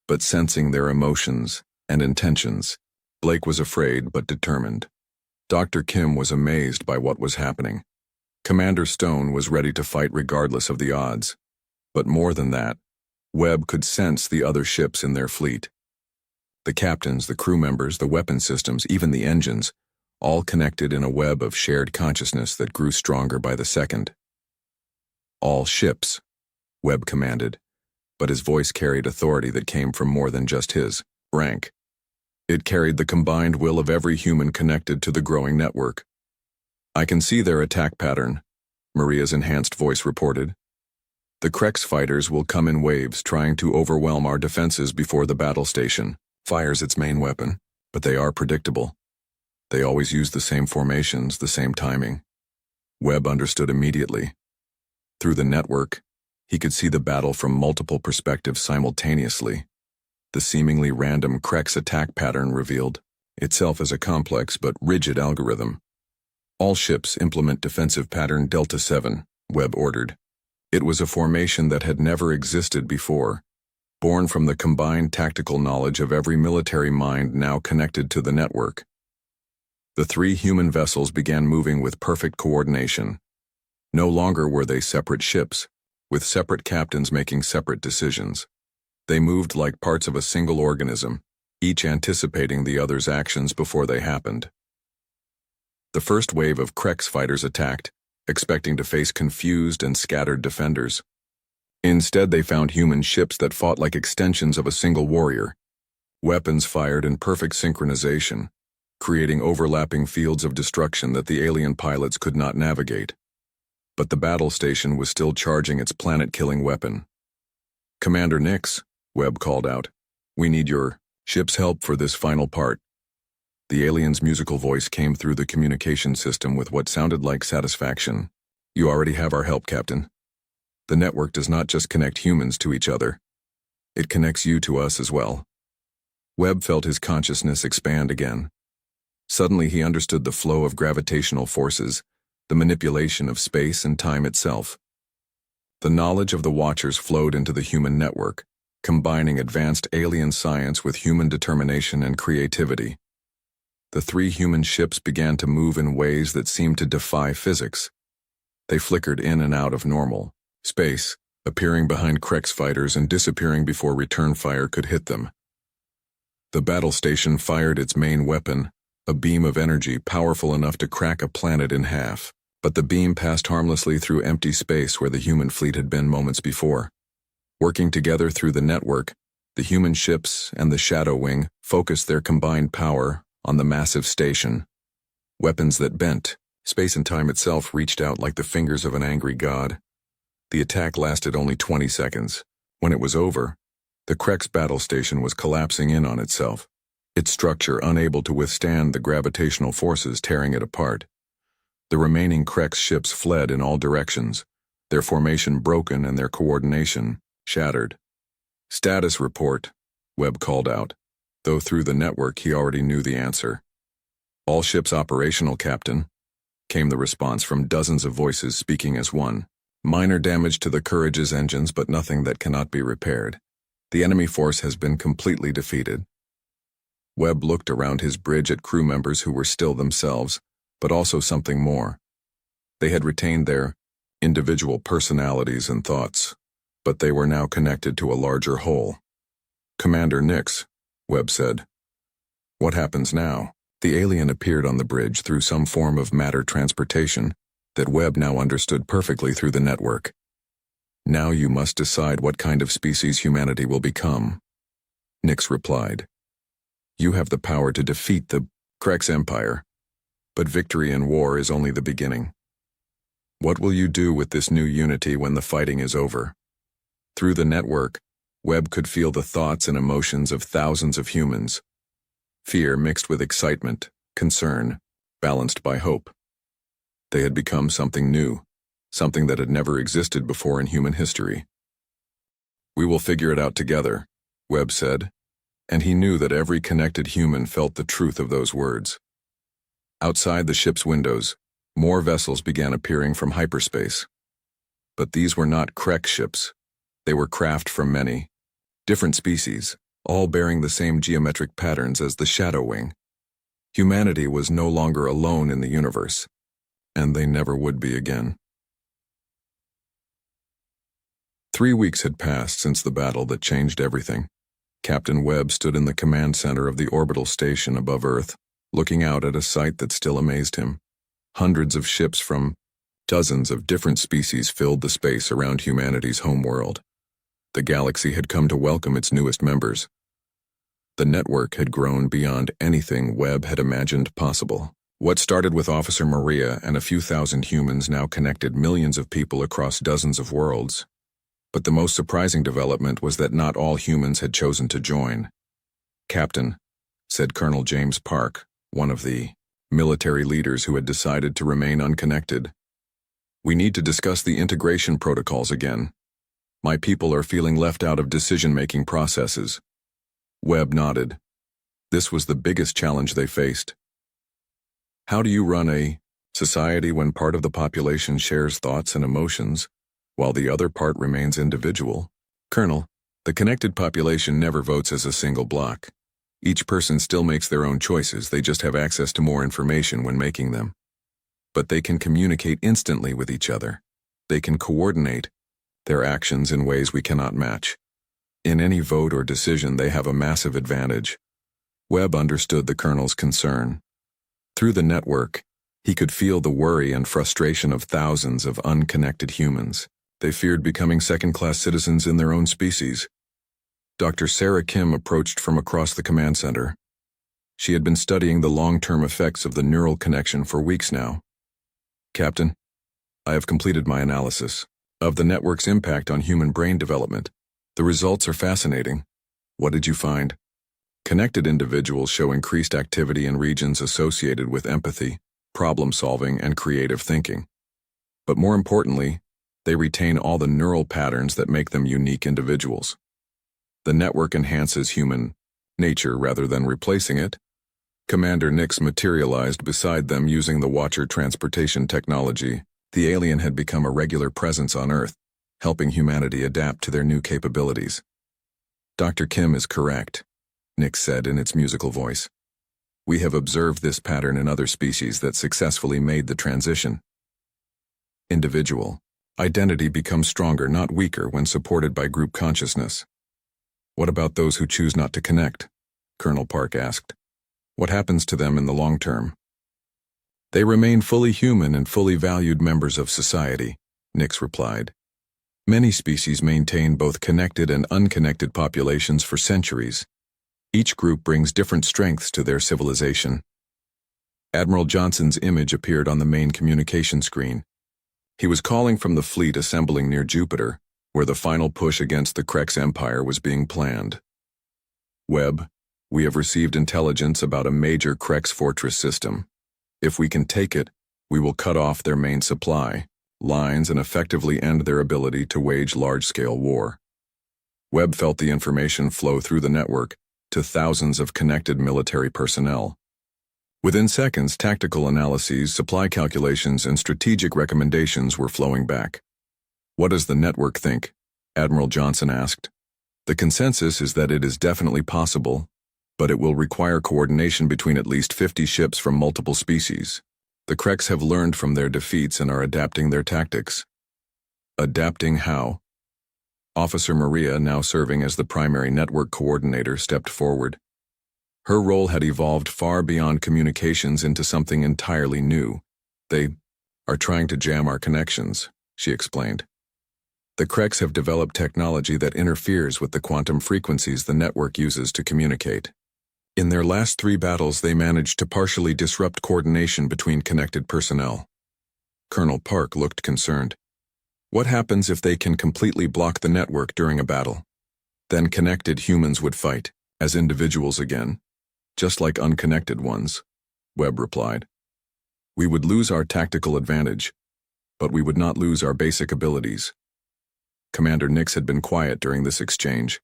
but sensing their emotions and intentions. Blake was afraid but determined. Dr. Kim was amazed by what was happening. Commander Stone was ready to fight regardless of the odds. But more than that, Webb could sense the other ships in their fleet. The captains, the crew members, the weapon systems, even the engines, all connected in a web of shared consciousness that grew stronger by the second. "All ships," Webb commanded, but his voice carried authority that came from more than just his rank. It carried the combined will of every human connected to the growing network. "I can see their attack pattern," Maria's enhanced voice reported. "The Krex fighters will come in waves, trying to overwhelm our defenses before the battle station fires its main weapon, but they are predictable. They always use the same formations, the same timing." Webb understood immediately. Through the network, he could see the battle from multiple perspectives simultaneously. The seemingly random Krex attack pattern revealed itself as a complex but rigid algorithm. "All ships implement defensive pattern Delta 7, Webb ordered. It was a formation that had never existed before, born from the combined tactical knowledge of every military mind now connected to the network. The three human vessels began moving with perfect coordination. No longer were they separate ships, with separate captains making separate decisions. They moved like parts of a single organism, each anticipating the other's actions before they happened. The first wave of Krex fighters attacked, expecting to face confused and scattered defenders. Instead, they found human ships that fought like extensions of a single warrior. Weapons fired in perfect synchronization, creating overlapping fields of destruction that the alien pilots could not navigate. But the battle station was still charging its planet-killing weapon. "Commander Nix," Webb called out, "we need your ship's help for this final part." The alien's musical voice came through the communication system with what sounded like satisfaction. "You already have our help, Captain. The network does not just connect humans to each other. It connects you to us as well." Webb felt his consciousness expand again. Suddenly he understood the flow of gravitational forces, the manipulation of space and time itself. The knowledge of the Watchers flowed into the human network, combining advanced alien science with human determination and creativity. The three human ships began to move in ways that seemed to defy physics. They flickered in and out of normal space, appearing behind Krex fighters and disappearing before return fire could hit them. The battle station fired its main weapon, a beam of energy powerful enough to crack a planet in half, but the beam passed harmlessly through empty space where the human fleet had been moments before. Working together through the network, the human ships and the Shadow Wing focused their combined power on the massive station. Weapons that bent, space and time itself reached out like the fingers of an angry god. The attack lasted only 20 seconds. When it was over, the Krex battle station was collapsing in on itself, its structure unable to withstand the gravitational forces tearing it apart. The remaining Krex ships fled in all directions, their formation broken and their coordination shattered. Status report, Webb called out, though through the network he already knew the answer. All ships operational, Captain, came the response from dozens of voices speaking as one. Minor damage to the Courage's engines, but nothing that cannot be repaired. The enemy force has been completely defeated. Webb looked around his bridge at crew members who were still themselves, but also something more. They had retained their individual personalities and thoughts, but they were now connected to a larger whole. Commander Nix, Webb said. What happens now? The alien appeared on the bridge through some form of matter transportation that Webb now understood perfectly through the network. Now you must decide what kind of species humanity will become. Nix replied. You have the power to defeat the Krex Empire, but victory in war is only the beginning. What will you do with this new unity when the fighting is over? Through the network, Webb could feel the thoughts and emotions of thousands of humans. Fear mixed with excitement, concern, balanced by hope. They had become something new, something that had never existed before in human history. We will figure it out together, Webb said, and he knew that every connected human felt the truth of those words. Outside the ship's windows, more vessels began appearing from hyperspace. But these were not Krex ships. They were craft from many, different species, all bearing the same geometric patterns as the Shadow Wing. Humanity was no longer alone in the universe, and they never would be again. 3 weeks had passed since the battle that changed everything. Captain Webb stood in the command center of the orbital station above Earth, looking out at a sight that still amazed him. Hundreds of ships from dozens of different species filled the space around humanity's homeworld. The galaxy had come to welcome its newest members. The network had grown beyond anything Webb had imagined possible. What started with Officer Maria and a few thousand humans now connected millions of people across dozens of worlds. But the most surprising development was that not all humans had chosen to join. Captain, said Colonel James Park, one of the military leaders who had decided to remain unconnected. We need to discuss the integration protocols again. My people are feeling left out of decision-making processes. Webb nodded. This was the biggest challenge they faced. How do you run a society when part of the population shares thoughts and emotions, while the other part remains individual? Colonel, the connected population never votes as a single block. Each person still makes their own choices, they just have access to more information when making them. But they can communicate instantly with each other. They can coordinate their actions in ways we cannot match. In any vote or decision, they have a massive advantage. Webb understood the colonel's concern. Through the network, he could feel the worry and frustration of thousands of unconnected humans. They feared becoming second-class citizens in their own species. Dr. Sarah Kim approached from across the command center. She had been studying the long-term effects of the neural connection for weeks now. Captain, I have completed my analysis of the network's impact on human brain development. The results are fascinating. What did you find? Connected individuals show increased activity in regions associated with empathy, problem-solving, and creative thinking. But more importantly, they retain all the neural patterns that make them unique individuals. The network enhances human nature rather than replacing it. Commander Nix materialized beside them using the Watcher transportation technology. The alien had become a regular presence on Earth, helping humanity adapt to their new capabilities. Dr. Kim is correct, Nix said in its musical voice. We have observed this pattern in other species that successfully made the transition. Individual identity becomes stronger, not weaker, when supported by group consciousness. What about those who choose not to connect? Colonel Park asked. What happens to them in the long term? They remain fully human and fully valued members of society, Nix replied. Many species maintain both connected and unconnected populations for centuries. Each group brings different strengths to their civilization. Admiral Johnson's image appeared on the main communication screen. He was calling from the fleet assembling near Jupiter, where the final push against the Krex Empire was being planned. Webb, we have received intelligence about a major Krex fortress system. If we can take it, we will cut off their main supply lines and effectively end their ability to wage large-scale war. Webb felt the information flow through the network to thousands of connected military personnel. Within seconds, tactical analyses, supply calculations, and strategic recommendations were flowing back. "What does the network think?" Admiral Johnson asked. "The consensus is that it is definitely possible, but it will require coordination between at least 50 ships from multiple species. The Kreks have learned from their defeats and are adapting their tactics." "Adapting how?" Officer Maria, now serving as the primary network coordinator, stepped forward. Her role had evolved far beyond communications into something entirely new. "They are trying to jam our connections," she explained. "The Kreks have developed technology that interferes with the quantum frequencies the network uses to communicate. In their last 3 battles, they managed to partially disrupt coordination between connected personnel." Colonel Park looked concerned. "What happens if they can completely block the network during a battle?" "Then connected humans would fight, as individuals again, just like unconnected ones," Webb replied. "We would lose our tactical advantage, but we would not lose our basic abilities." Commander Nix had been quiet during this exchange,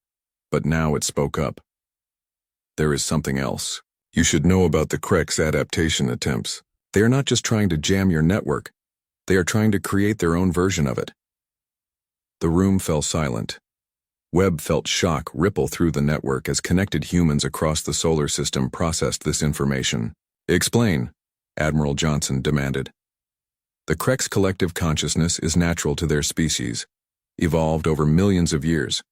but now it spoke up. "There is something else. You should know about the Kreks' adaptation attempts. They are not just trying to jam your network, they are trying to create their own version of it." The room fell silent. Webb felt shock ripple through the network as connected humans across the solar system processed this information. "Explain," Admiral Johnson demanded. "The Kreks' collective consciousness is natural to their species, evolved over millions of years.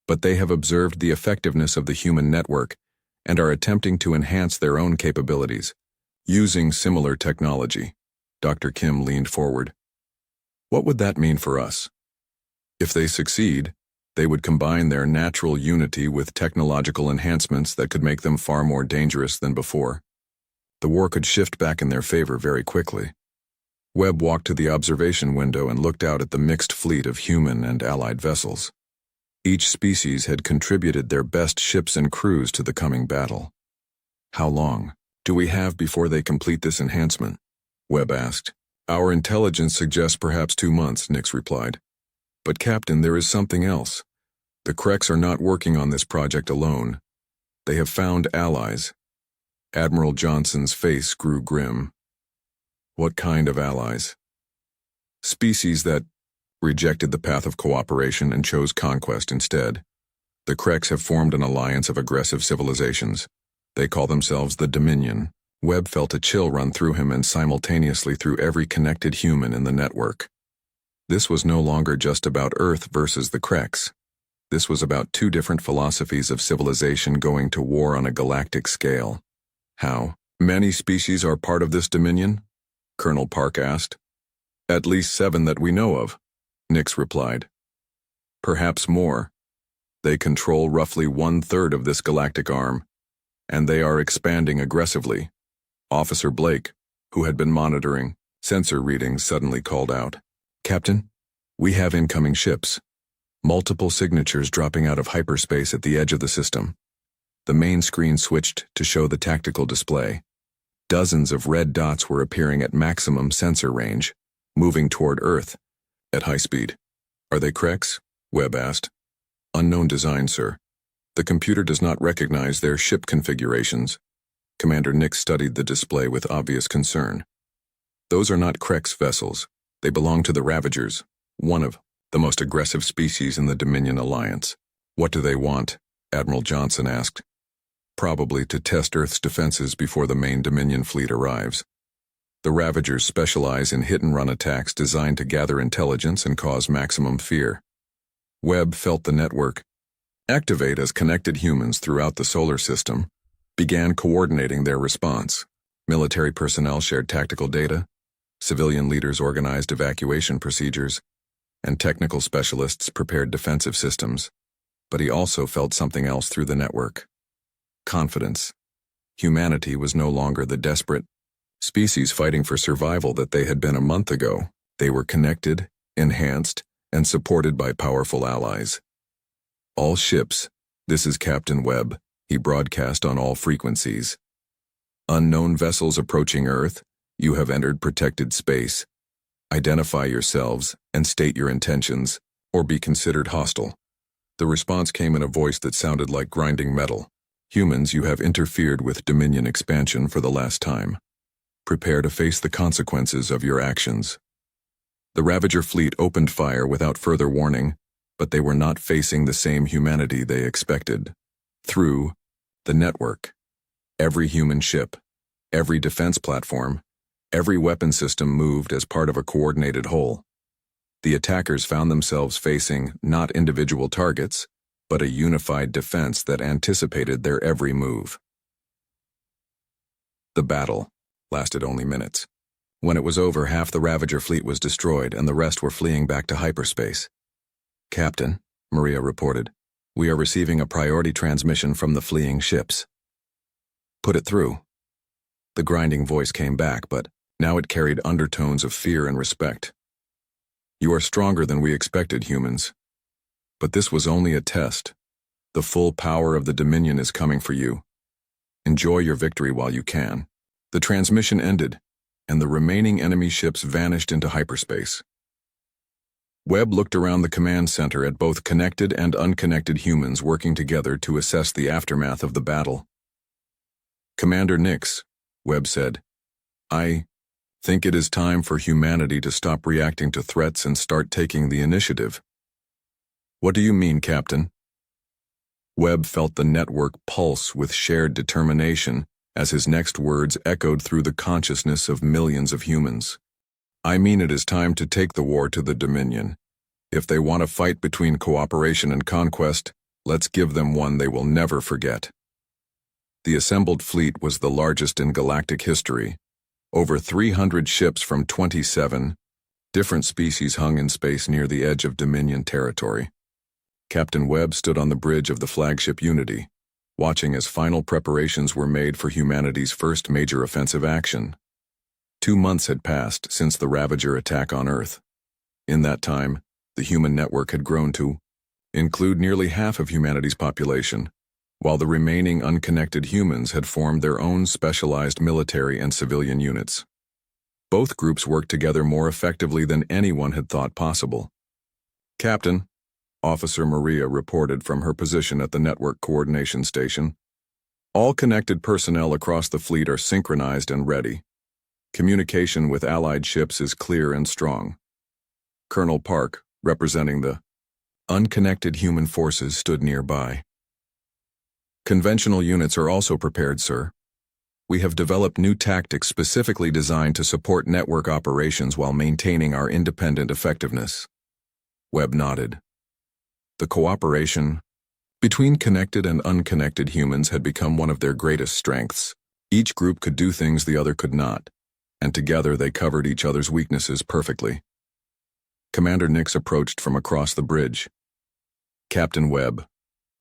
But they have observed the effectiveness of the human network and are attempting to enhance their own capabilities, using similar technology." Dr. Kim leaned forward. "What would that mean for us?" "If they succeed, they would combine their natural unity with technological enhancements that could make them far more dangerous than before. The war could shift back in their favor very quickly." Webb walked to the observation window and looked out at the mixed fleet of human and allied vessels. Each species had contributed their best ships and crews to the coming battle. "How long do we have before they complete this enhancement?" Webb asked. "Our intelligence suggests perhaps 2 months," Nix replied. "But Captain, there is something else. The Kreks are not working on this project alone. They have found allies." Admiral Johnson's face grew grim. "What kind of allies?" "Species that rejected the path of cooperation and chose conquest instead. The Kreks have formed an alliance of aggressive civilizations. They call themselves the Dominion." Webb felt a chill run through him and simultaneously through every connected human in the network. This was no longer just about Earth versus the Kreks. This was about 2 different philosophies of civilization going to war on a galactic scale. "How many species are part of this Dominion?" Colonel Park asked. "At least 7 that we know of," Nix replied. "Perhaps more. They control roughly 1/3 of this galactic arm, and they are expanding aggressively." Officer Blake, who had been monitoring sensor readings, suddenly called out, "Captain, we have incoming ships. Multiple signatures dropping out of hyperspace at the edge of the system." The main screen switched to show the tactical display. Dozens of red dots were appearing at maximum sensor range, moving toward Earth at high speed. "Are they Kreks?" Webb asked. "Unknown design, sir. The computer does not recognize their ship configurations." Commander Nix studied the display with obvious concern. "Those are not Kreks vessels. They belong to the Ravagers, one of the most aggressive species in the Dominion Alliance." "What do they want?" Admiral Johnson asked. "Probably to test Earth's defenses before the main Dominion fleet arrives. The Ravagers specialize in hit-and-run attacks designed to gather intelligence and cause maximum fear." Webb felt the network activate as connected humans throughout the solar system began coordinating their response. Military personnel shared tactical data, civilian leaders organized evacuation procedures, and technical specialists prepared defensive systems. But he also felt something else through the network. Confidence. Humanity was no longer the desperate species fighting for survival that they had been a month ago. They were connected, enhanced, and supported by powerful allies. "All ships, this is Captain Webb," he broadcast on all frequencies. "Unknown vessels approaching Earth, you have entered protected space. Identify yourselves and state your intentions, or be considered hostile." The response came in a voice that sounded like grinding metal. Humans, you have interfered with Dominion expansion for the last time. Prepare to face the consequences of your actions. The Ravager fleet opened fire without further warning, but they were not facing the same humanity they expected. Through the network, every human ship, every defense platform, every weapon system moved as part of a coordinated whole. The attackers found themselves facing not individual targets, but a unified defense that anticipated their every move. The battle lasted only minutes. When it was over, half the Ravager fleet was destroyed and the rest were fleeing back to hyperspace. "Captain," Maria reported, "we are receiving a priority transmission from the fleeing ships." "Put it through." The grinding voice came back, but now it carried undertones of fear and respect. "You are stronger than we expected, humans. But this was only a test. The full power of the Dominion is coming for you. Enjoy your victory while you can." The transmission ended, and the remaining enemy ships vanished into hyperspace. Webb looked around the command center at both connected and unconnected humans working together to assess the aftermath of the battle. "Commander Nix," Webb said, "I think it is time for humanity to stop reacting to threats and start taking the initiative." "What do you mean, Captain?" Webb felt the network pulse with shared determination as his next words echoed through the consciousness of millions of humans. "I mean it is time to take the war to the Dominion. If they want a fight between cooperation and conquest, let's give them one they will never forget." The assembled fleet was the largest in galactic history. Over 300 ships from 27 different species hung in space near the edge of Dominion territory. Captain Webb stood on the bridge of the flagship Unity, watching as final preparations were made for humanity's first major offensive action. 2 months had passed since the Ravager attack on Earth. In that time, the human network had grown to include nearly half of humanity's population, while the remaining unconnected humans had formed their own specialized military and civilian units. Both groups worked together more effectively than anyone had thought possible. "Captain," Officer Maria reported from her position at the network coordination station, "all connected personnel across the fleet are synchronized and ready. Communication with allied ships is clear and strong." Colonel Park, representing the unconnected human forces, stood nearby. "Conventional units are also prepared, sir. We have developed new tactics specifically designed to support network operations while maintaining our independent effectiveness." Webb nodded. The cooperation between connected and unconnected humans had become one of their greatest strengths. Each group could do things the other could not, and together they covered each other's weaknesses perfectly. Commander Nix approached from across the bridge. "Captain Webb,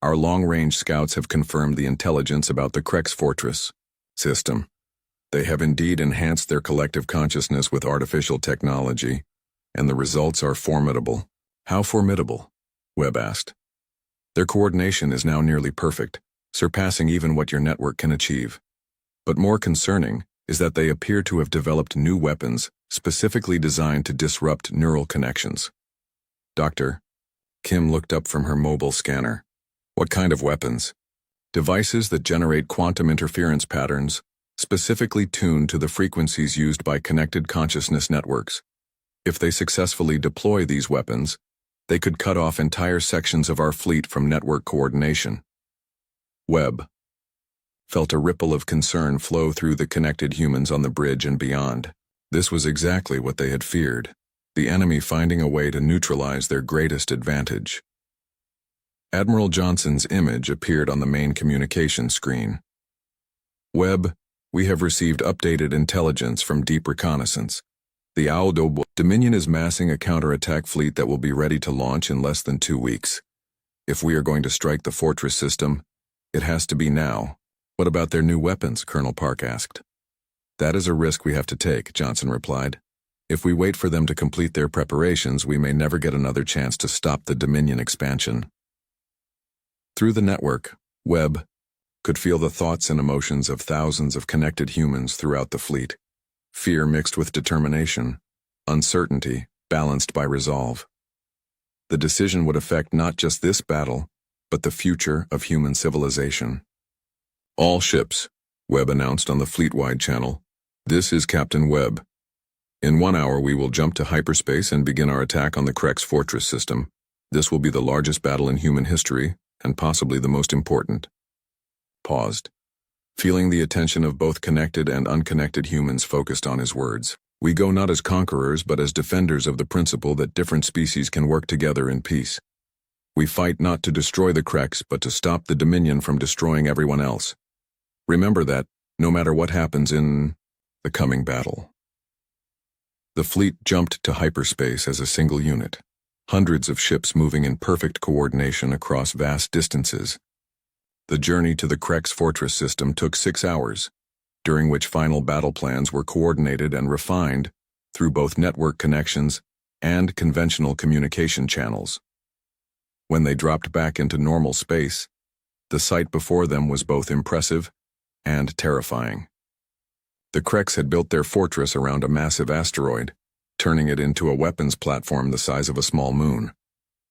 our long-range scouts have confirmed the intelligence about the Krex Fortress system. They have indeed enhanced their collective consciousness with artificial technology, and the results are formidable." "How formidable?" Webb asked. "Their coordination is now nearly perfect, surpassing even what your network can achieve. But more concerning is that they appear to have developed new weapons specifically designed to disrupt neural connections." "Doctor," Kim looked up from her mobile scanner. "What kind of weapons?" "Devices that generate quantum interference patterns, specifically tuned to the frequencies used by connected consciousness networks. If they successfully deploy these weapons, they could cut off entire sections of our fleet from network coordination." Webb felt a ripple of concern flow through the connected humans on the bridge and beyond. This was exactly what they had feared, the enemy finding a way to neutralize their greatest advantage. Admiral Johnson's image appeared on the main communication screen. "Webb, we have received updated intelligence from deep reconnaissance. The Dominion is massing a counterattack fleet that will be ready to launch in less than 2 weeks. If we are going to strike the fortress system, it has to be now." "What about their new weapons?" Colonel Park asked. "That is a risk we have to take," Johnson replied. "If we wait for them to complete their preparations, we may never get another chance to stop the Dominion expansion." Through the network, Webb could feel the thoughts and emotions of thousands of connected humans throughout the fleet. Fear mixed with determination, uncertainty balanced by resolve. The decision would affect not just this battle, but the future of human civilization. All ships, Webb announced on the fleet-wide channel. This is Captain Webb. In 1 hour we will jump to hyperspace and begin our attack on the Krex fortress system. This will be the largest battle in human history, and possibly the most important. Paused, feeling the attention of both connected and unconnected humans focused on his words. We go not as conquerors but as defenders of the principle that different species can work together in peace. We fight not to destroy the Krex but to stop the Dominion from destroying everyone else. Remember that, no matter what happens in the coming battle. The fleet jumped to hyperspace as a single unit, hundreds of ships moving in perfect coordination across vast distances. The journey to the Krex fortress system took 6 hours, during which final battle plans were coordinated and refined through both network connections and conventional communication channels. When they dropped back into normal space, the sight before them was both impressive and terrifying. The Krex had built their fortress around a massive asteroid, turning it into a weapons platform the size of a small moon.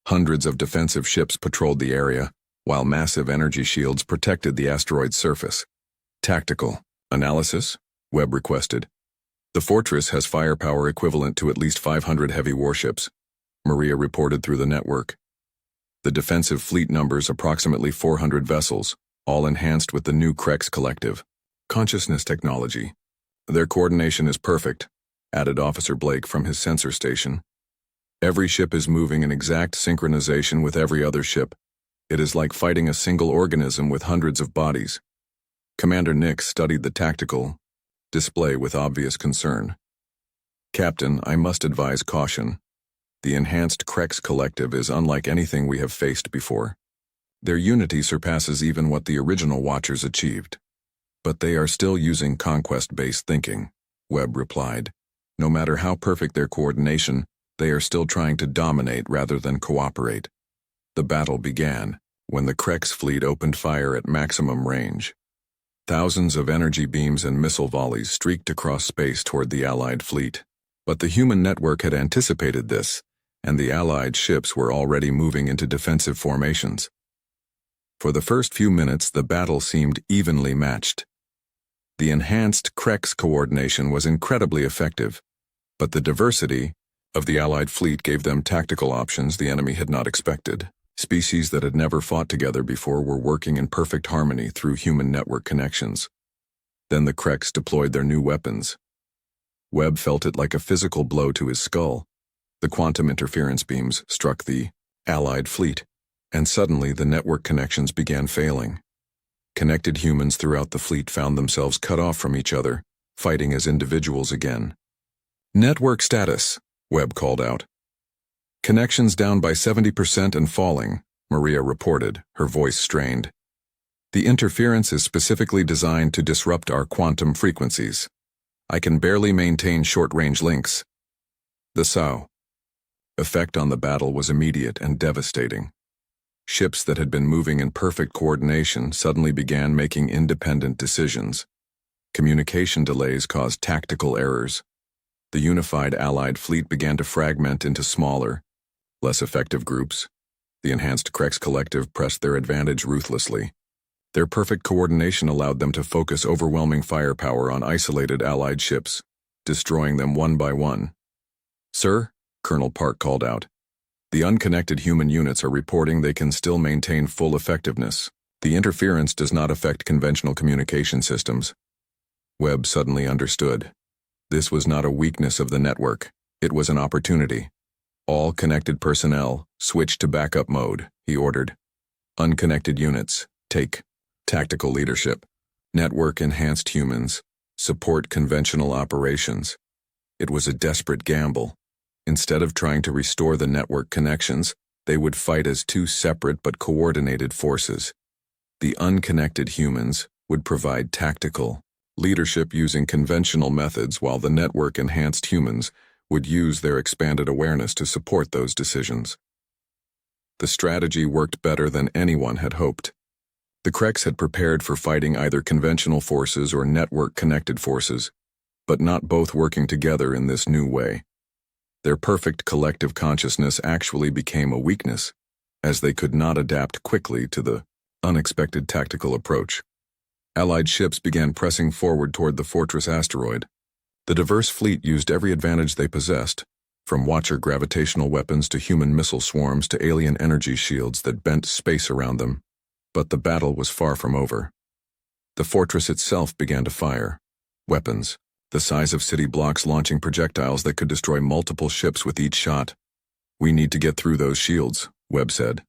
Hundreds of defensive ships patrolled the area, while massive energy shields protected the asteroid's surface. Tactical analysis, Webb requested. The fortress has firepower equivalent to at least 500 heavy warships, Maria reported through the network. The defensive fleet numbers approximately 400 vessels, all enhanced with the new Krex collective consciousness technology. Their coordination is perfect, added Officer Blake from his sensor station. Every ship is moving in exact synchronization with every other ship. It is like fighting a single organism with hundreds of bodies. Commander Nix studied the tactical display with obvious concern. Captain, I must advise caution. The enhanced Krex collective is unlike anything we have faced before. Their unity surpasses even what the original Watchers achieved. But they are still using conquest-based thinking, Webb replied. No matter how perfect their coordination, they are still trying to dominate rather than cooperate. The battle began when the Krex fleet opened fire at maximum range. Thousands of energy beams and missile volleys streaked across space toward the Allied fleet. But the human network had anticipated this, and the Allied ships were already moving into defensive formations. For the first few minutes, the battle seemed evenly matched. The enhanced Krex coordination was incredibly effective, but the diversity of the Allied fleet gave them tactical options the enemy had not expected. Species that had never fought together before were working in perfect harmony through human network connections. Then the Krex deployed their new weapons. Webb felt it like a physical blow to his skull. The quantum interference beams struck the Allied fleet, and suddenly the network connections began failing. Connected humans throughout the fleet found themselves cut off from each other, fighting as individuals again. Network status, Webb called out. Connections down by 70% and falling, Maria reported, her voice strained. The interference is specifically designed to disrupt our quantum frequencies. I can barely maintain short-range links. The SAO effect on the battle was immediate and devastating. Ships that had been moving in perfect coordination suddenly began making independent decisions. Communication delays caused tactical errors. The unified Allied fleet began to fragment into smaller, less effective groups. The enhanced Krex collective pressed their advantage ruthlessly. Their perfect coordination allowed them to focus overwhelming firepower on isolated Allied ships, destroying them one by one. Sir, Colonel Park called out. The unconnected human units are reporting they can still maintain full effectiveness. The interference does not affect conventional communication systems. Webb suddenly understood. This was not a weakness of the network. It was an opportunity. All connected personnel, switch to backup mode, he ordered. Unconnected units, take tactical leadership. Network-enhanced humans, support conventional operations. It was a desperate gamble. Instead of trying to restore the network connections, they would fight as two separate but coordinated forces. The unconnected humans would provide tactical leadership using conventional methods, while the network-enhanced humans would use their expanded awareness to support those decisions. The strategy worked better than anyone had hoped. The Krex had prepared for fighting either conventional forces or network-connected forces, but not both working together in this new way. Their perfect collective consciousness actually became a weakness, as they could not adapt quickly to the unexpected tactical approach. Allied ships began pressing forward toward the fortress asteroid. The diverse fleet used every advantage they possessed, from Watcher gravitational weapons to human missile swarms to alien energy shields that bent space around them. But the battle was far from over. The fortress itself began to fire. Weapons, the size of city blocks, launching projectiles that could destroy multiple ships with each shot. "We need to get through those shields," Webb said.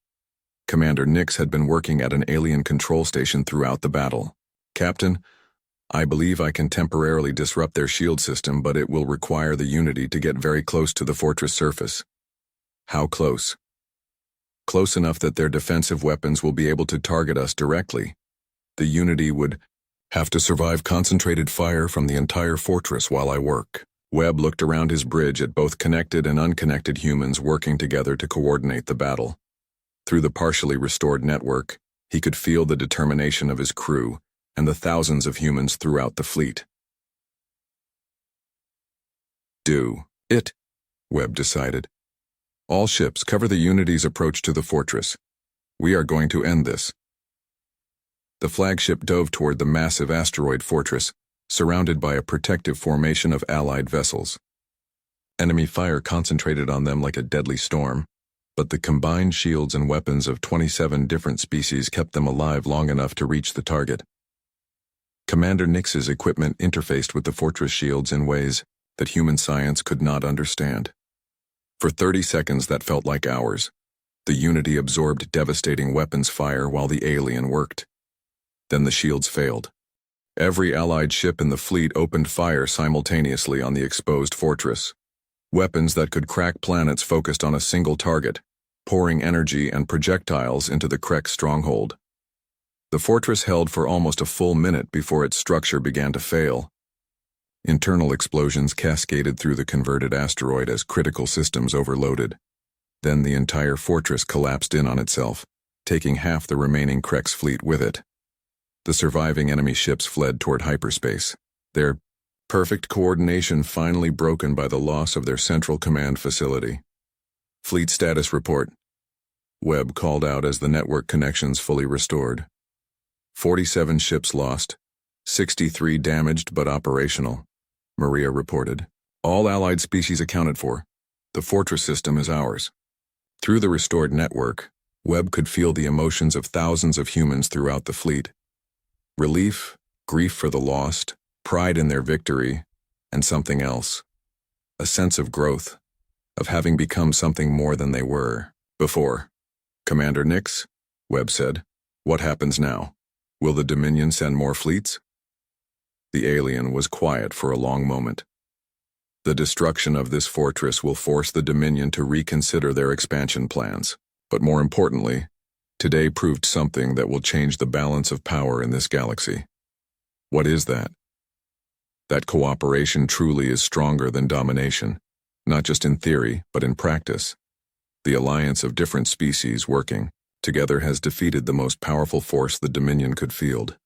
Commander Nix had been working at an alien control station throughout the battle. "Captain, I believe I can temporarily disrupt their shield system, but it will require the Unity to get very close to the fortress surface." "How close?" "Close enough that their defensive weapons will be able to target us directly. The Unity would have to survive concentrated fire from the entire fortress while I work." Webb looked around his bridge at both connected and unconnected humans working together to coordinate the battle. Through the partially restored network, he could feel the determination of his crew and the thousands of humans throughout the fleet. "Do it," Webb decided. "All ships, cover the Unity's approach to the fortress. We are going to end this." The flagship dove toward the massive asteroid fortress, surrounded by a protective formation of Allied vessels. Enemy fire concentrated on them like a deadly storm, but the combined shields and weapons of 27 different species kept them alive long enough to reach the target. Commander Nix's equipment interfaced with the fortress shields in ways that human science could not understand. For 30 seconds that felt like hours. The Unity absorbed devastating weapons fire while the alien worked. Then the shields failed. Every Allied ship in the fleet opened fire simultaneously on the exposed fortress. Weapons that could crack planets focused on a single target, pouring energy and projectiles into the Krek stronghold. The fortress held for almost a full minute before its structure began to fail. Internal explosions cascaded through the converted asteroid as critical systems overloaded. Then the entire fortress collapsed in on itself, taking half the remaining Krek's fleet with it. The surviving enemy ships fled toward hyperspace, their perfect coordination finally broken by the loss of their central command facility. "Fleet status report," Webb called out as the network connections fully restored. 47 ships lost, 63 damaged but operational, Maria reported. "All Allied species accounted for. The fortress system is ours." Through the restored network, Webb could feel the emotions of thousands of humans throughout the fleet. Relief, grief for the lost, pride in their victory, and something else. A sense of growth, of having become something more than they were before. "Commander Nix," Webb said, "what happens now? Will the Dominion send more fleets?" The alien was quiet for a long moment. "The destruction of this fortress will force the Dominion to reconsider their expansion plans. But more importantly, today proved something that will change the balance of power in this galaxy." "What is that?" "That cooperation truly is stronger than domination, not just in theory, but in practice. The alliance of different species working together has defeated the most powerful force the Dominion could field."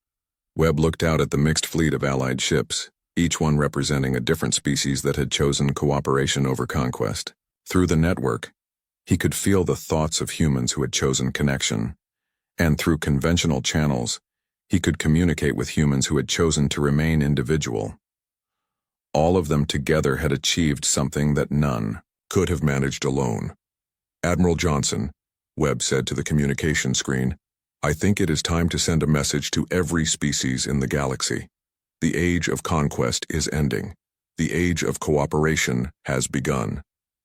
Webb looked out at the mixed fleet of Allied ships, each one representing a different species that had chosen cooperation over conquest. Through the network, he could feel the thoughts of humans who had chosen connection, and through conventional channels, he could communicate with humans who had chosen to remain individual. All of them together had achieved something that none could have managed alone. "Admiral Johnson," Webb said to the communication screen, "I think it is time to send a message to every species in the galaxy. The age of conquest is ending. The age of cooperation has begun."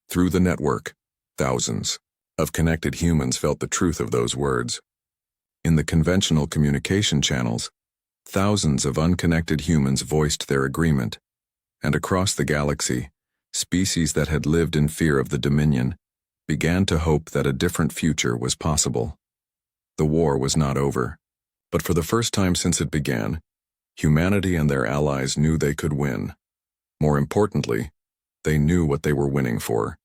Through the network, thousands of connected humans felt the truth of those words. In the conventional communication channels, thousands of unconnected humans voiced their agreement. And across the galaxy, species that had lived in fear of the Dominion began to hope that a different future was possible. The war was not over, but for the first time since it began, humanity and their allies knew they could win. More importantly, they knew what they were winning for.